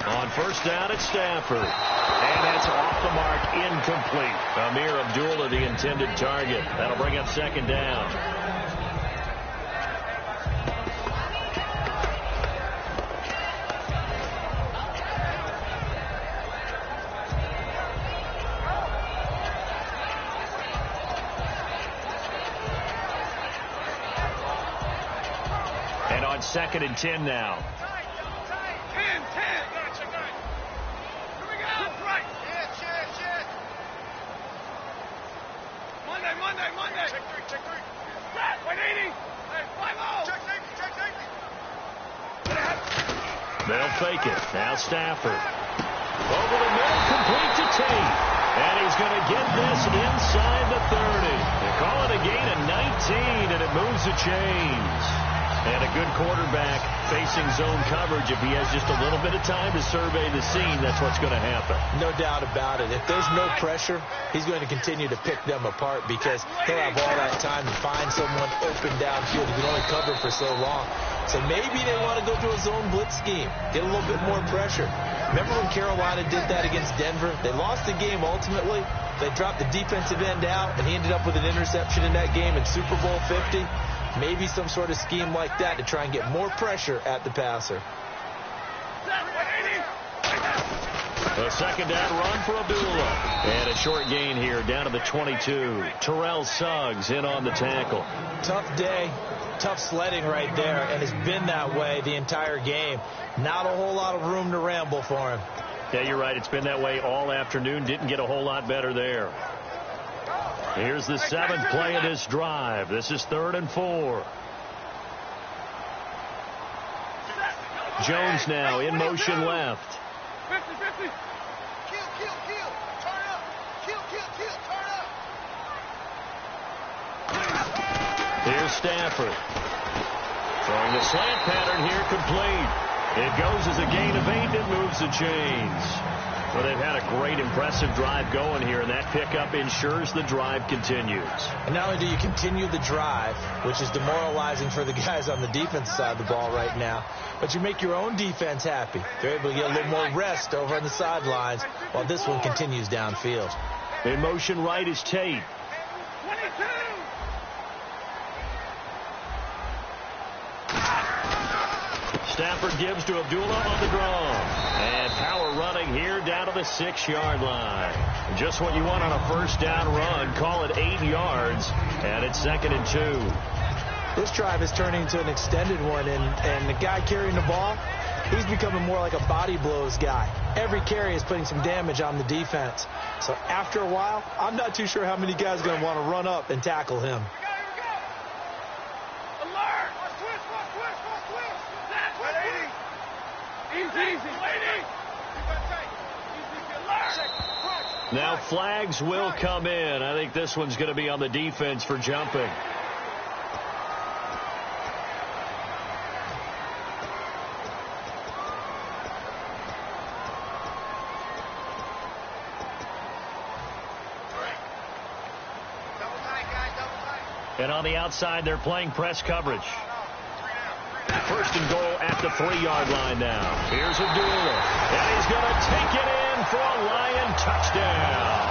C: On 1st down, it's Stafford. And that's off the mark, incomplete. Amir Abdullah, the intended target. That'll bring up 2nd down. And on 2nd and 10 now.
B: Monday. Check three. 180. Hey, 5-0. Check safety.
C: They'll fake it. Now Stafford. Over the middle, complete to Tate. And he's going to get this inside the 30. They call it a gain of 19, and it moves the chains. And a good quarterback facing zone coverage. If he has just a little bit of time to survey the scene, that's what's going to happen.
D: No doubt about it. If there's no pressure, he's going to continue to pick them apart because he'll have all that time to find someone open downfield. He can only cover for so long. So maybe they want to go to a zone blitz scheme, get a little bit more pressure. Remember when Carolina did that against Denver? They lost the game ultimately. They dropped the defensive end out, and he ended up with an interception in that game in Super Bowl 50. Maybe some sort of scheme like that to try and get more pressure at the passer.
C: A second down run for Abdullah. And a short gain here down to the 22. Terrell Suggs in on the tackle.
D: Tough day, tough sledding right there, and it's been that way the entire game. Not a whole lot of room to ramble for him.
C: Yeah, you're right. It's been that way all afternoon. Didn't get a whole lot better there. Here's the 7th play of this drive. This is 3rd and 4. Jones now in motion left.
E: 50-50. Kill. Turn up. Kill. Turn up.
C: Here's Stafford. Throwing the slant pattern here complete. It goes as a gain of 8 that moves the chains. Well, they've had a great, impressive drive going here, and that pickup ensures the drive continues.
D: And not only do you continue the drive, which is demoralizing for the guys on the defense side of the ball right now, but you make your own defense happy. They're able to get a little more rest over on the sidelines while this one continues downfield.
C: In motion right is Tate.
E: 22.
C: Stafford gives to Abdullah on the draw. And power running here down to the 6-yard line. Just what you want on a first down run. Call it 8 yards. And it's 2nd and 2.
D: This drive is turning into an extended one. And the guy carrying the ball, he's becoming more like a body blows guy. Every carry is putting some damage on the defense. So after a while, I'm not too sure how many guys are going to want to run up and tackle him.
C: Now flags will come in. I think this one's going to be on the defense for jumping. And on the outside, they're playing press coverage. 1st and goal at the 3-yard line now. Here's Abdullah. And he's going to take it in for a Lion touchdown.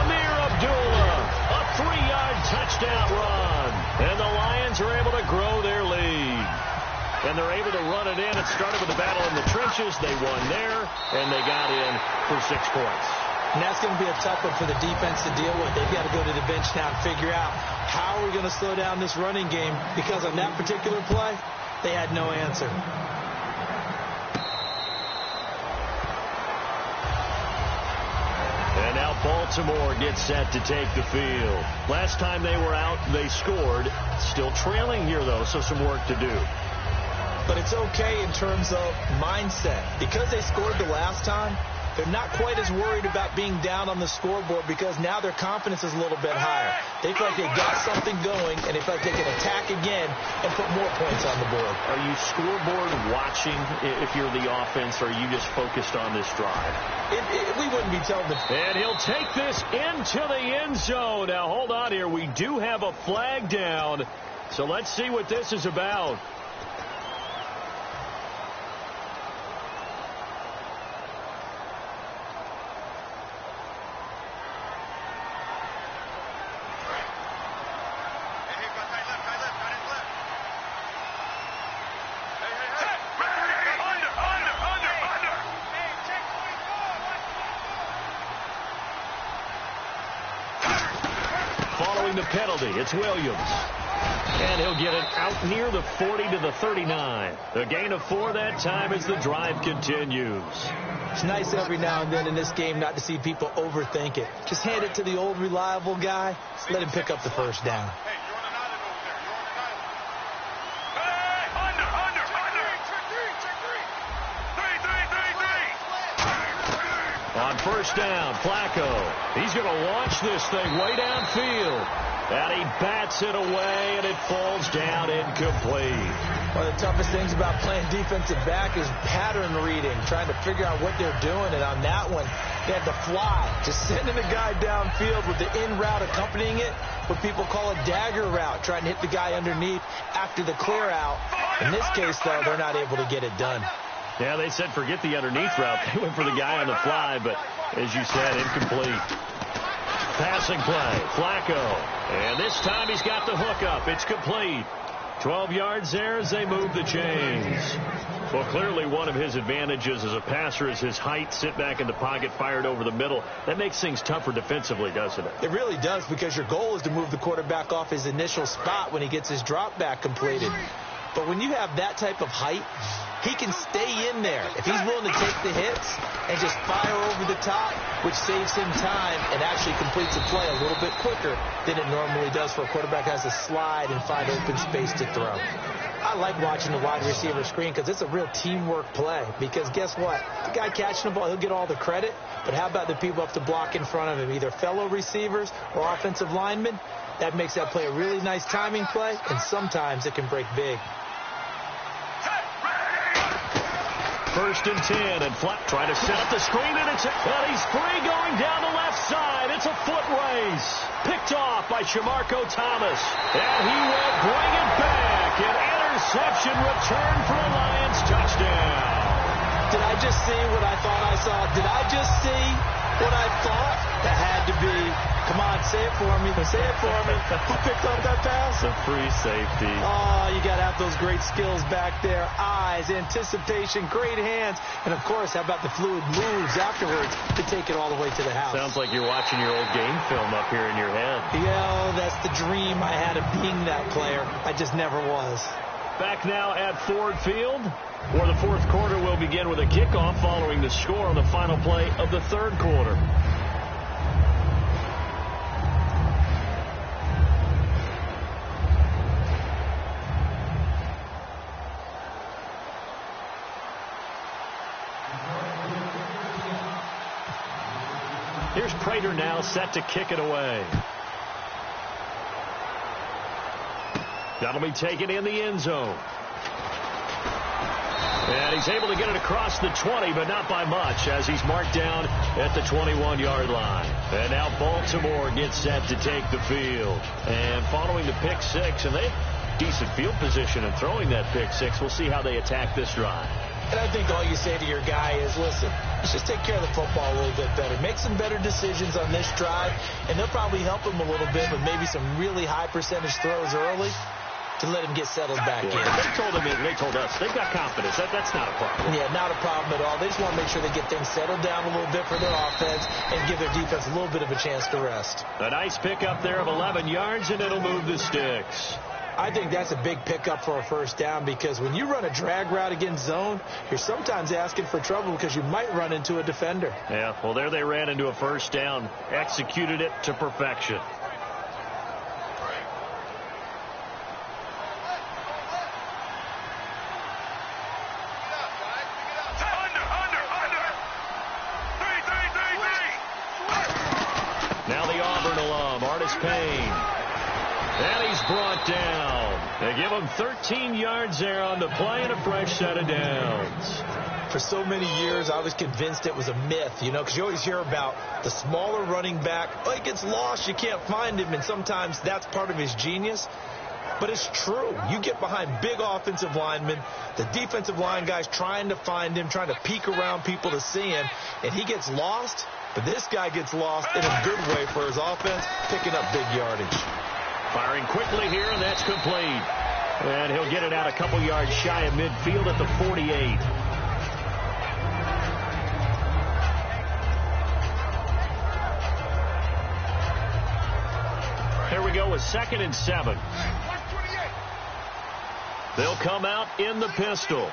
C: Amir Abdullah, a 3-yard touchdown run. And the Lions are able to grow their lead. And they're able to run it in. It started with a battle in the trenches. They won there, and they got in for 6 points.
D: And that's going to be a tough one for the defense to deal with. They've got to go to the bench now and figure out how are we going to slow down this running game, because on that particular play, they had no answer.
C: And now Baltimore gets set to take the field. Last time they were out, they scored. Still trailing here, though, so some work to do.
D: But it's okay in terms of mindset. Because they scored the last time, they're not quite as worried about being down on the scoreboard, because now their confidence is a little bit higher. They feel like they got something going, and they feel like they can attack again and put more points on the board.
C: Are you scoreboard watching if you're the offense, or are you just focused on this drive?
D: We wouldn't be telling them.
C: And he'll take this into the end zone. Now, hold on here. We do have a flag down, so let's see what this is about. The penalty. It's Williams. And he'll get it out near the 40 to the 39. A gain of 4 that time as the drive continues.
D: It's nice every now and then in this game not to see people overthink it. Just hand it to the old reliable guy. Just let him pick up the first down.
C: first down. Flacco. He's going to launch this thing way downfield. And he bats it away, and it falls down incomplete.
D: One of the toughest things about playing defensive back is pattern reading, trying to figure out what they're doing. And on that one, they had to fly, just sending the guy downfield with the in route accompanying it, what people call a dagger route, trying to hit the guy underneath after the clear out. In this case, though, they're not able to get it done.
C: Yeah, they said forget the underneath route. They went for the guy on the fly, but as you said, incomplete. Passing play, Flacco. And this time he's got the hook up. It's complete. 12 yards there as they move the chains. Well, clearly one of his advantages as a passer is his height. Sit back in the pocket, fired over the middle. That makes things tougher defensively, doesn't it?
D: It really does, because your goal is to move the quarterback off his initial spot when he gets his drop back completed. But when you have that type of height, he can stay in there if he's willing to take the hits and just fire over the top, which saves him time and actually completes a play a little bit quicker than it normally does for a quarterback who has to slide and find open space to throw. I like watching the wide receiver screen because it's a real teamwork play. Because guess what? The guy catching the ball, he'll get all the credit. But how about the people up to block in front of him, either fellow receivers or offensive linemen? That makes that play a really nice timing play, and sometimes it can break big.
C: First and 10, and Flack trying to set up the screen, and he's free going down the left side. It's a foot race. Picked off by Shamarko Thomas. And he will bring it back. An interception return for a Lions touchdown.
D: Did I just see what I thought I saw? Did I just see what I thought? That had to be. Come on, say it for me. Say it for me. Who picked up that pass?
C: A free safety.
D: Oh, you got to have those great skills back there. Eyes, anticipation, great hands. And, of course, how about the fluid moves afterwards to take it all the way to the house?
C: Sounds like you're watching your old game film up here in your head.
D: Yeah, that's the dream I had of being that player. I just never was.
C: Back now at Ford Field, where the fourth quarter will begin with a kickoff following the score on the final play of the third quarter. Here's Prater now set to kick it away. That'll be taken in the end zone. And he's able to get it across the 20, but not by much, as he's marked down at the 21-yard line. And now Baltimore gets set to take the field. And following the pick six, and they have decent field position in throwing that pick six. We'll see how they attack this drive.
D: And I think all you say to your guy is, listen, let's just take care of the football a little bit better. Make some better decisions on this drive, and they'll probably help him a little bit with maybe some really high percentage throws early to let him get settled back in.
C: They told us they've got confidence. That's not a problem.
D: Yeah, not a problem at all. They just want to make sure they get things settled down a little bit for their offense and give their defense a little bit of a chance to rest.
C: A nice pickup there of 11 yards, and it'll move the sticks.
D: I think that's a big pickup for a first down, because when you run a drag route against zone, you're sometimes asking for trouble because you might run into a defender.
C: Yeah, well, there they ran into a first down, executed it to perfection. Now the Auburn alum, Artis Payne. And he's brought down. They give him 13 yards there on the play and a fresh set of downs.
D: For so many years, I was convinced it was a myth, because you always hear about the smaller running back. Oh, he gets lost, you can't find him, and sometimes that's part of his genius. But it's true. You get behind big offensive linemen, the defensive line guys trying to find him, trying to peek around people to see him, and he gets lost. But this guy gets lost in a good way for his offense, picking up big yardage.
C: Firing quickly here, and that's complete. And he'll get it out a couple yards shy of midfield at the 48. Here we go with 2nd and 7. They'll come out in the pistol.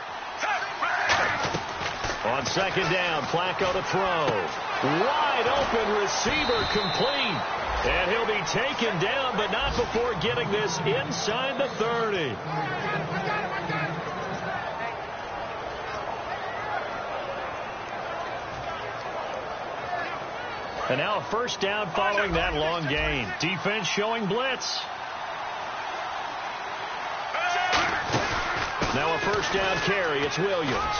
C: On 2nd down, Flacco to throw. Wide open receiver, complete. And he'll be taken down, but not before getting this inside the 30. And now a first down following that long gain. Defense showing blitz. Now a first down carry. It's Williams.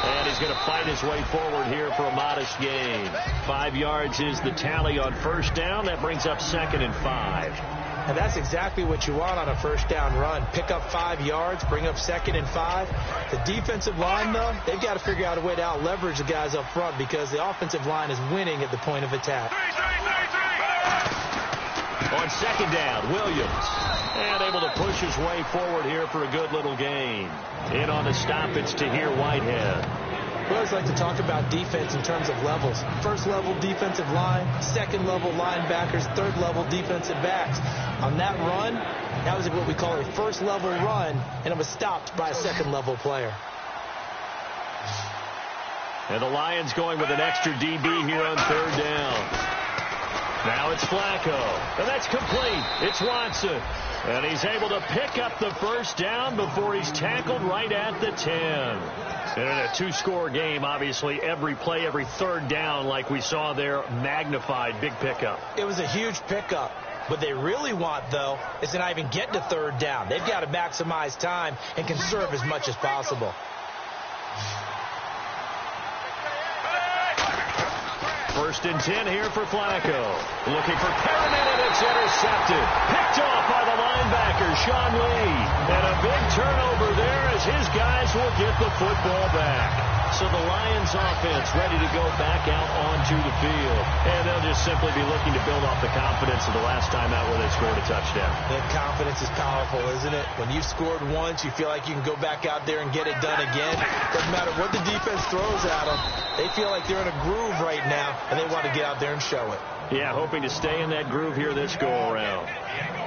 C: And he's going to fight his way forward here for a modest gain. 5 yards is the tally on first down. That brings up 2nd and 5.
D: And that's exactly what you want on a first down run. Pick up 5 yards, bring up 2nd and 5. The defensive line, though, they've got to figure out a way to out-leverage the guys up front because the offensive line is winning at the point of attack.
C: On 2nd down, Williams. And able to push his way forward here for a good little gain. In on the stop, it's Tahir Whitehead.
D: We always like to talk about defense in terms of levels. First level defensive line, second level linebackers, third level defensive backs. On that run, that was what we call a first level run, and it was stopped by a second level player.
C: And the Lions going with an extra DB here on 3rd down. Now it's Flacco, and that's complete. It's Watson, and he's able to pick up the first down before he's tackled right at the 10. And in a 2-score game, obviously, every play, every 3rd down, like we saw there, magnified. Big pickup.
D: It was a huge pickup. What they really want, though, is to not even get to 3rd down. They've got to maximize time and conserve as much as possible.
C: First and 10 here for Flacco. Looking for Perriman, and it's intercepted. Picked off by the linebacker, Sean Lee. And a big turnover there as his guys will get the football back. So the Lions offense ready to go back out onto the field. And they'll just simply be looking to build off the confidence of the last time out where they scored a touchdown.
D: That confidence is powerful, isn't it? When you've scored once, you feel like you can go back out there and get it done again. Doesn't matter what the defense throws at them. They feel like they're in a groove right now, and they want to get out there and show it.
C: Yeah, hoping to stay in that groove here this go-around.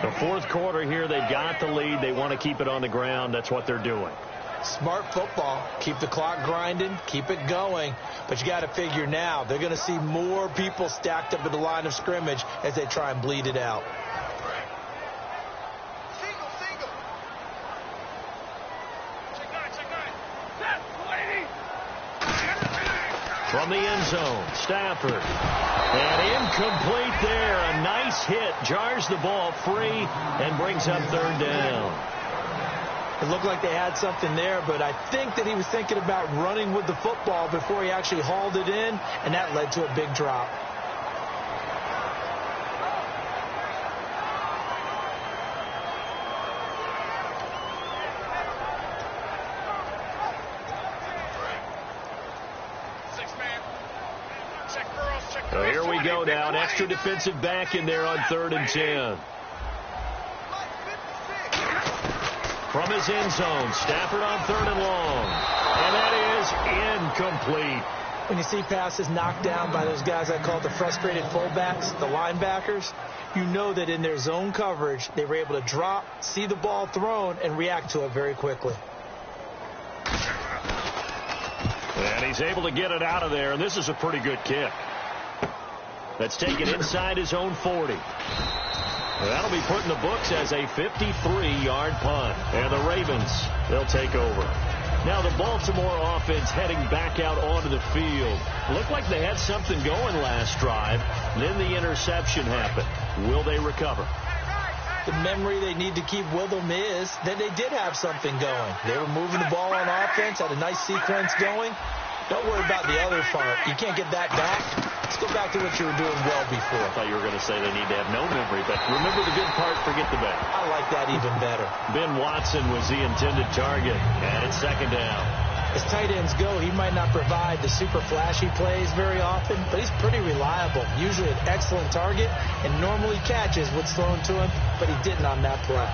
C: The 4th quarter here, they've got the lead. They want to keep it on the ground. That's what they're doing.
D: Smart football. Keep the clock grinding. Keep it going. But you got to figure now, they're going to see more people stacked up at the line of scrimmage as they try and bleed it out.
C: From the end zone, Stafford. And incomplete there. A nice hit. Jars the ball free and brings up 3rd down.
D: It looked like they had something there, but I think that he was thinking about running with the football before he actually hauled it in, and that led to a big drop.
C: So here we go now. An extra defensive back in there on 3rd and 10. From his end zone, Stafford on 3rd and long. And that is incomplete.
D: When you see passes knocked down by those guys I call the frustrated fullbacks, the linebackers, you know that in their zone coverage, they were able to drop, see the ball thrown, and react to it very quickly.
C: And he's able to get it out of there, and this is a pretty good kick. That's taken inside his own 40. That'll be put in the books as a 53-yard punt. And the Ravens, they'll take over. Now the Baltimore offense heading back out onto the field. Looked like they had something going last drive. Then the interception happened. Will they recover?
D: The memory they need to keep with them is that they did have something going. They were moving the ball on offense, had a nice sequence going. Don't worry about the other part. You can't get that back. Let's go back to what you were doing well before.
C: I thought you were going to say they need to have no memory, but remember the good part, forget the bad.
D: I like that even better.
C: Ben Watson was the intended target, and it's 2nd down.
D: As tight ends go, he might not provide the super flashy plays very often, but he's pretty reliable. Usually an excellent target, and normally catches what's thrown to him, but he didn't on that play.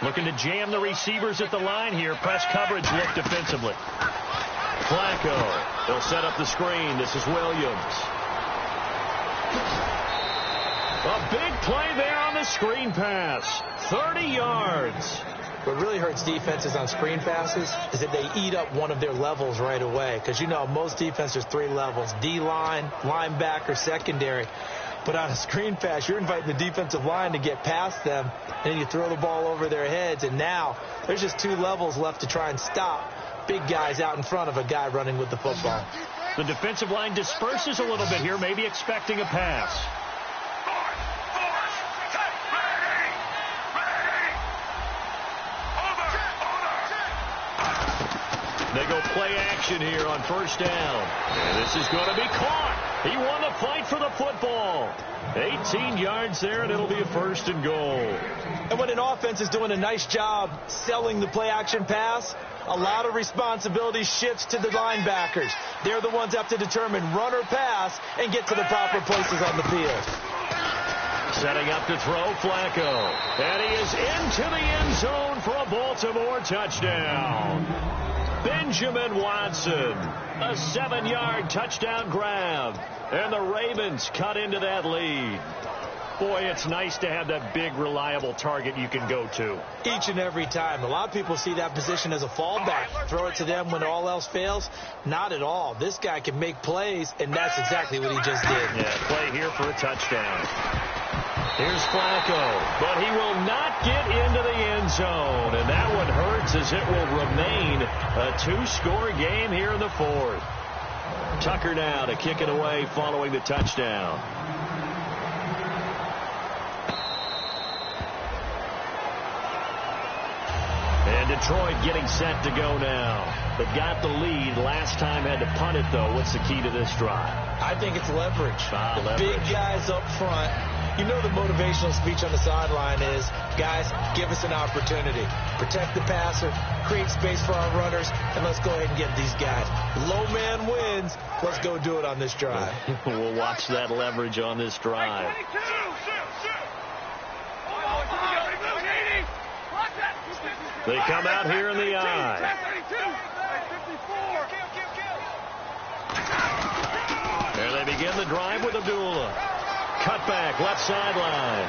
C: Looking to jam the receivers at the line here. Press coverage look defensively. Flacco. They'll set up the screen. This is Williams. A big play there on the screen pass. 30 yards.
D: What really hurts defenses on screen passes is that they eat up one of their levels right away. Because, you know, most defenses, 3 levels: D-line, linebacker, secondary. But on a screen pass, you're inviting the defensive line to get past them, and then you throw the ball over their heads, and now there's just 2 levels left to try and stop big guys out in front of a guy running with the football.
C: The defensive line disperses a little bit here, maybe expecting a pass. They go play action here on first down. And this is going to be caught. He won the fight for the football. 18 yards there, and it'll be a first and goal.
D: And when an offense is doing a nice job selling the play action pass, a lot of responsibility shifts to the linebackers. They're the ones that have to determine run or pass and get to the proper places on the field.
C: Setting up to throw, Flacco. And he is into the end zone for a Baltimore touchdown. Benjamin Watson, a 7-yard touchdown grab. And the Ravens cut into that lead. Boy, it's nice to have that big, reliable target you can go to.
D: Each and every time. A lot of people see that position as a fallback. Throw it to them when all else fails. Not at all. This guy can make plays, and that's exactly what he just did.
C: Yeah, play here for a touchdown. Here's Flacco, but he will not get into the end zone, and that one hurts as it will remain a 2-score game here in the 4th. Tucker now to kick it away following the touchdown. And Detroit getting set to go now. They've got the lead. Last time had to punt it, though. What's the key to this drive?
D: I think it's leverage.
C: Leverage.
D: Big guys up front. You know the motivational speech on the sideline is, guys, give us an opportunity. Protect the passer, create space for our runners, and let's go ahead and get these guys. Low man wins. Let's go do it on this drive.
C: We'll watch that leverage on this drive. They come out here in the eye. There they begin the drive with Abdullah. Cutback, left sideline.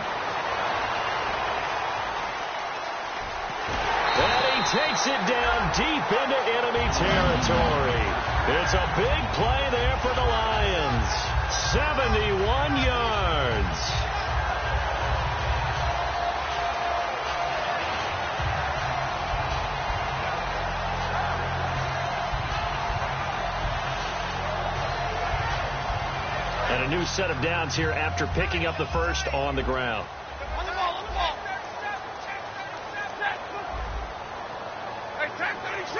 C: And he takes it down deep into enemy territory. It's a big play there for the Lions. 71 yards. And a new set of downs here after picking up the first on the ground.
E: On the ball. Hey, tag 32.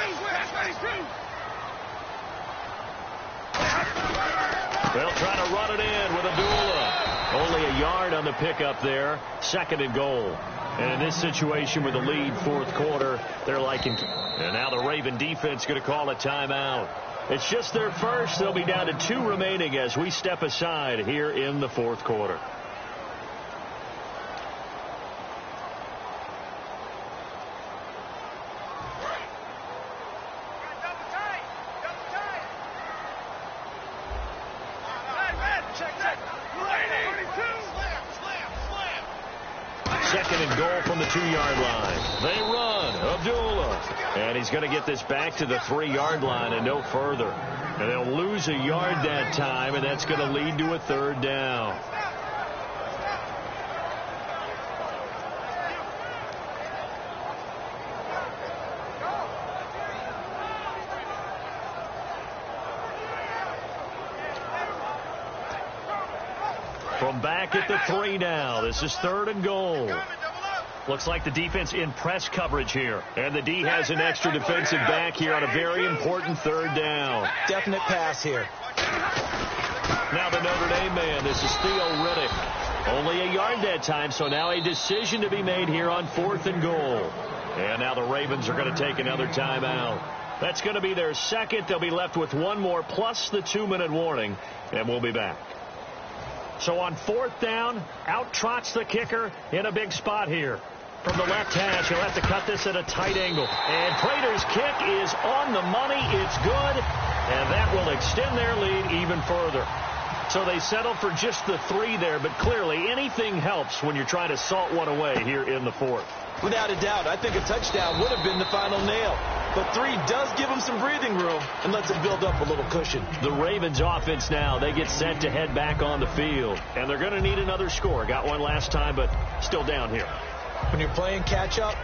C: They'll try to run it in with Abdullah. Only a yard on the pickup there. 2nd and goal. And in this situation with the lead 4th quarter, they're liking. And now the Raven defense going to call a timeout. It's just their first. They'll be down to 2 remaining as we step aside here in the 4th quarter. Second and goal from the 2-yard line. They run. Abdullah. And he's going to get this back to the 3-yard line and no further. And they'll lose a yard that time, and that's going to lead to a 3rd down. From back at the 3 now. This is 3rd and goal. Looks like the defense in press coverage here. And the D has an extra defensive back here on a very important 3rd down.
D: Definite pass here.
C: Now the Notre Dame man. This is Theo Riddick. Only a yard that time, so now a decision to be made here on 4th and goal. And now the Ravens are going to take another timeout. That's going to be their 2nd. They'll be left with 1 more plus the 2-minute warning. And we'll be back. So on 4th down, out trots the kicker in a big spot here. From the left hash, he'll have to cut this at a tight angle. And Prater's kick is on the money. It's good. And that will extend their lead even further. So they settled for just the 3 there, but clearly anything helps when you're trying to salt one away here in the 4th.
D: Without a doubt, I think a touchdown would have been the final nail. But 3 does give them some breathing room and lets them build up a little cushion.
C: The Ravens offense now, they get set to head back on the field. And they're going to need another score. Got one last time, but still down here.
D: When you're playing catch-up,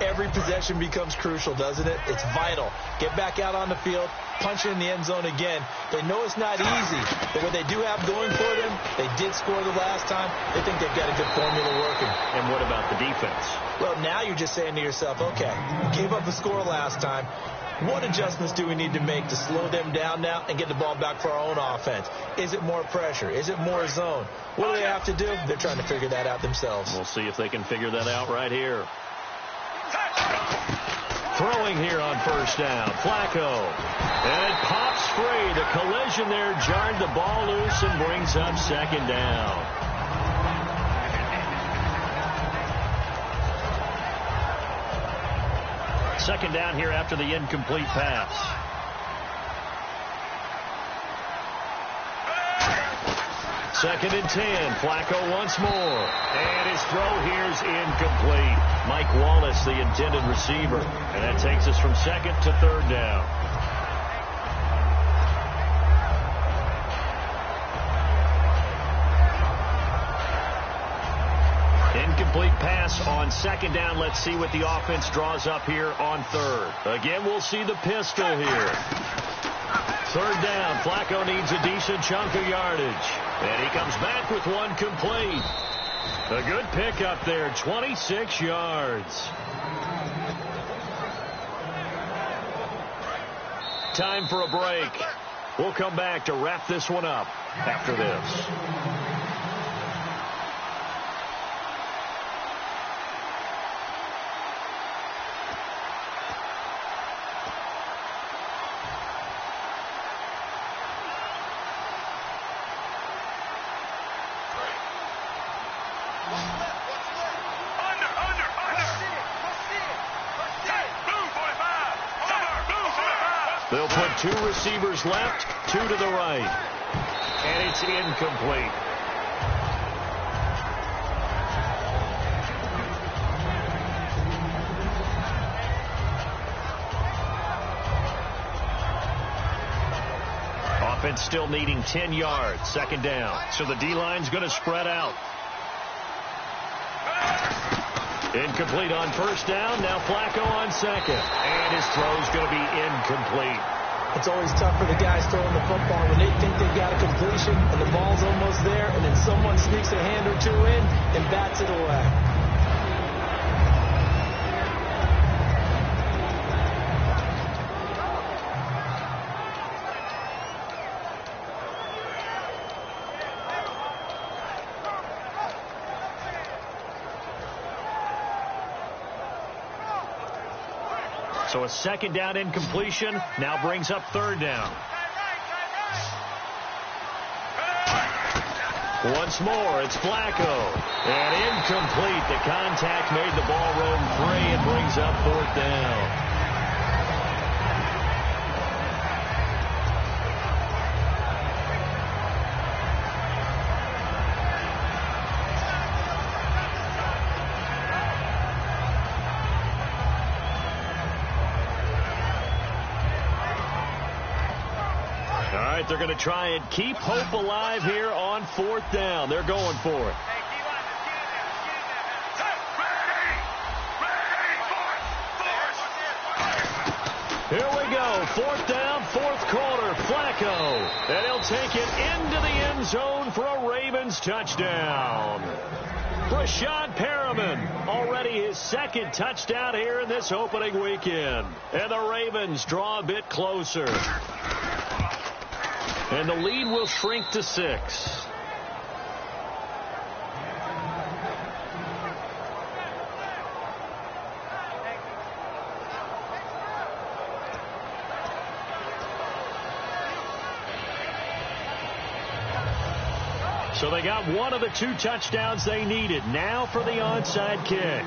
D: every possession becomes crucial, doesn't it? It's vital. Get back out on the field, punch in the end zone again. They know it's not easy, but what they do have going for them, they did score the last time. They think they've got a good formula working.
C: And what about the defense?
D: Well, now you're just saying to yourself, okay, we gave up the score last time. What adjustments do we need to make to slow them down now and get the ball back for our own offense? Is it more pressure? Is it more zone? What do they have to do? They're trying to figure that out themselves.
C: We'll see if they can figure that out right here. Throwing here on first down, Flacco. And it pops free. The collision there jarred the ball loose and brings up second down. Second down here after the incomplete pass. Second and 10. Flacco once more. And his throw here is incomplete. Mike Wallace, the intended receiver. And that takes us from second to third down. Incomplete pass on second down. Let's see what the offense draws up here on third. Again, we'll see the pistol here. Third down. Flacco needs a decent chunk of yardage. And he comes back with one complete. A good pickup there, 26 yards. Time for a break. We'll come back to wrap this one up after this. They'll put 2 receivers left, 2 to the right. And it's incomplete. Offense still needing 10 yards. Second down. So the D-line's going to spread out. Incomplete on first down. Now Flacco on second. And his throw's going to be incomplete.
D: It's always tough for the guys throwing the football when they think they've got a completion and the ball's almost there, and then someone sneaks a hand or 2 in and bats it away.
C: So a second down incompletion now brings up third down. Once more, it's Flacco. And incomplete. The contact made the ball roam free and brings up fourth down. They're going to try and keep hope alive here on fourth down. They're going for it. Here we go. Fourth down, fourth quarter. Flacco. And he'll take it into the end zone for a Ravens touchdown. Rashad Perriman, already his second touchdown here in this opening weekend. And the Ravens draw a bit closer. And the lead will shrink to 6. So they got one of the 2 touchdowns they needed. Now for the onside kick.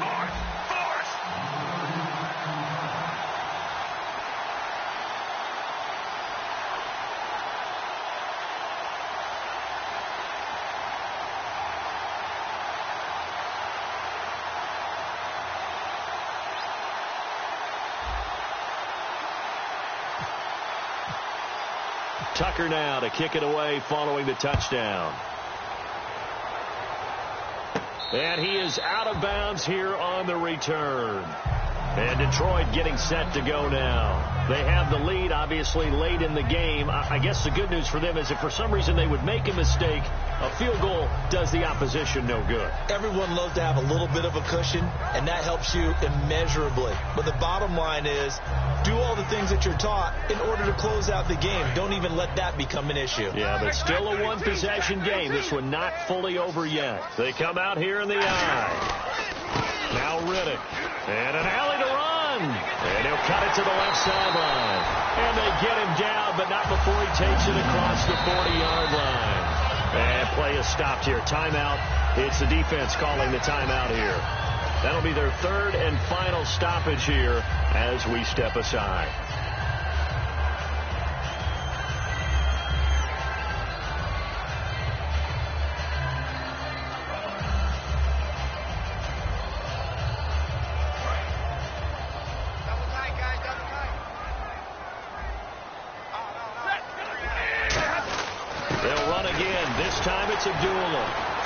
C: Tucker now to kick it away following the touchdown. And he is out of bounds here on the return. And Detroit getting set to go now. They have the lead, obviously, late in the game. I guess the good news for them is if for some reason they would make a mistake, a field goal does the opposition no good.
D: Everyone loves to have a little bit of a cushion, and that helps you immeasurably. But the bottom line is, do all the things that you're taught in order to close out the game. Don't even let that become an issue.
C: Yeah, but still a one-possession game. This one not fully over yet. They come out here in the eye. Now Riddick. And an alley to run. And he'll cut it to the left sideline. And they get him down, but not before he takes it across the 40-yard line. And play is stopped here. Timeout. It's the defense calling the timeout here. That'll be their third and final stoppage here as we step aside.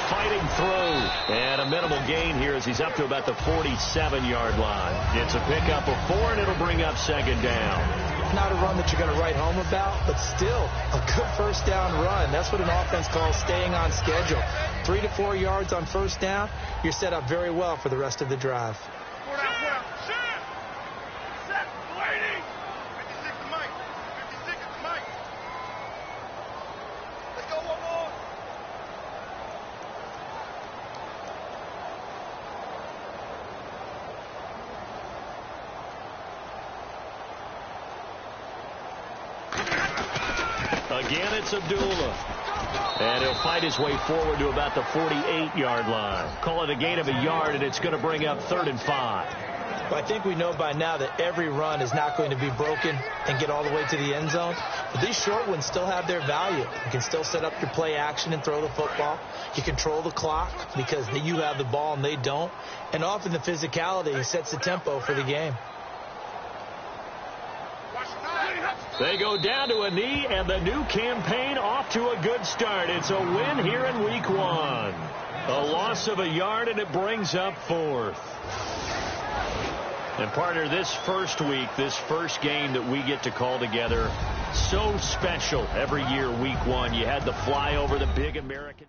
C: Fighting through, and a minimal gain here as he's up to about the 47-yard line. It's a pickup of 4, and it'll bring up second down.
D: Not a run that you're going to write home about, but still a good first down run. That's what an offense calls staying on schedule. 3 to 4 yards on first down, you're set up very well for the rest of the drive.
C: Again, it's Abdullah. And he'll fight his way forward to about the 48-yard line. Call it a gain of a yard, and it's going to bring up 3rd and 5.
D: Well, I think we know by now that every run is not going to be broken and get all the way to the end zone. But these short ones still have their value. You can still set up your play action and throw the football. You control the clock because you have the ball and they don't. And often the physicality sets the tempo for the game.
C: They go down to a knee, and the new campaign off to a good start. It's a win here in week 1. A loss of a yard, and it brings up 4th. And partner, this first week, this first game that we get to call together, so special every year, week 1. You had the flyover, the big American.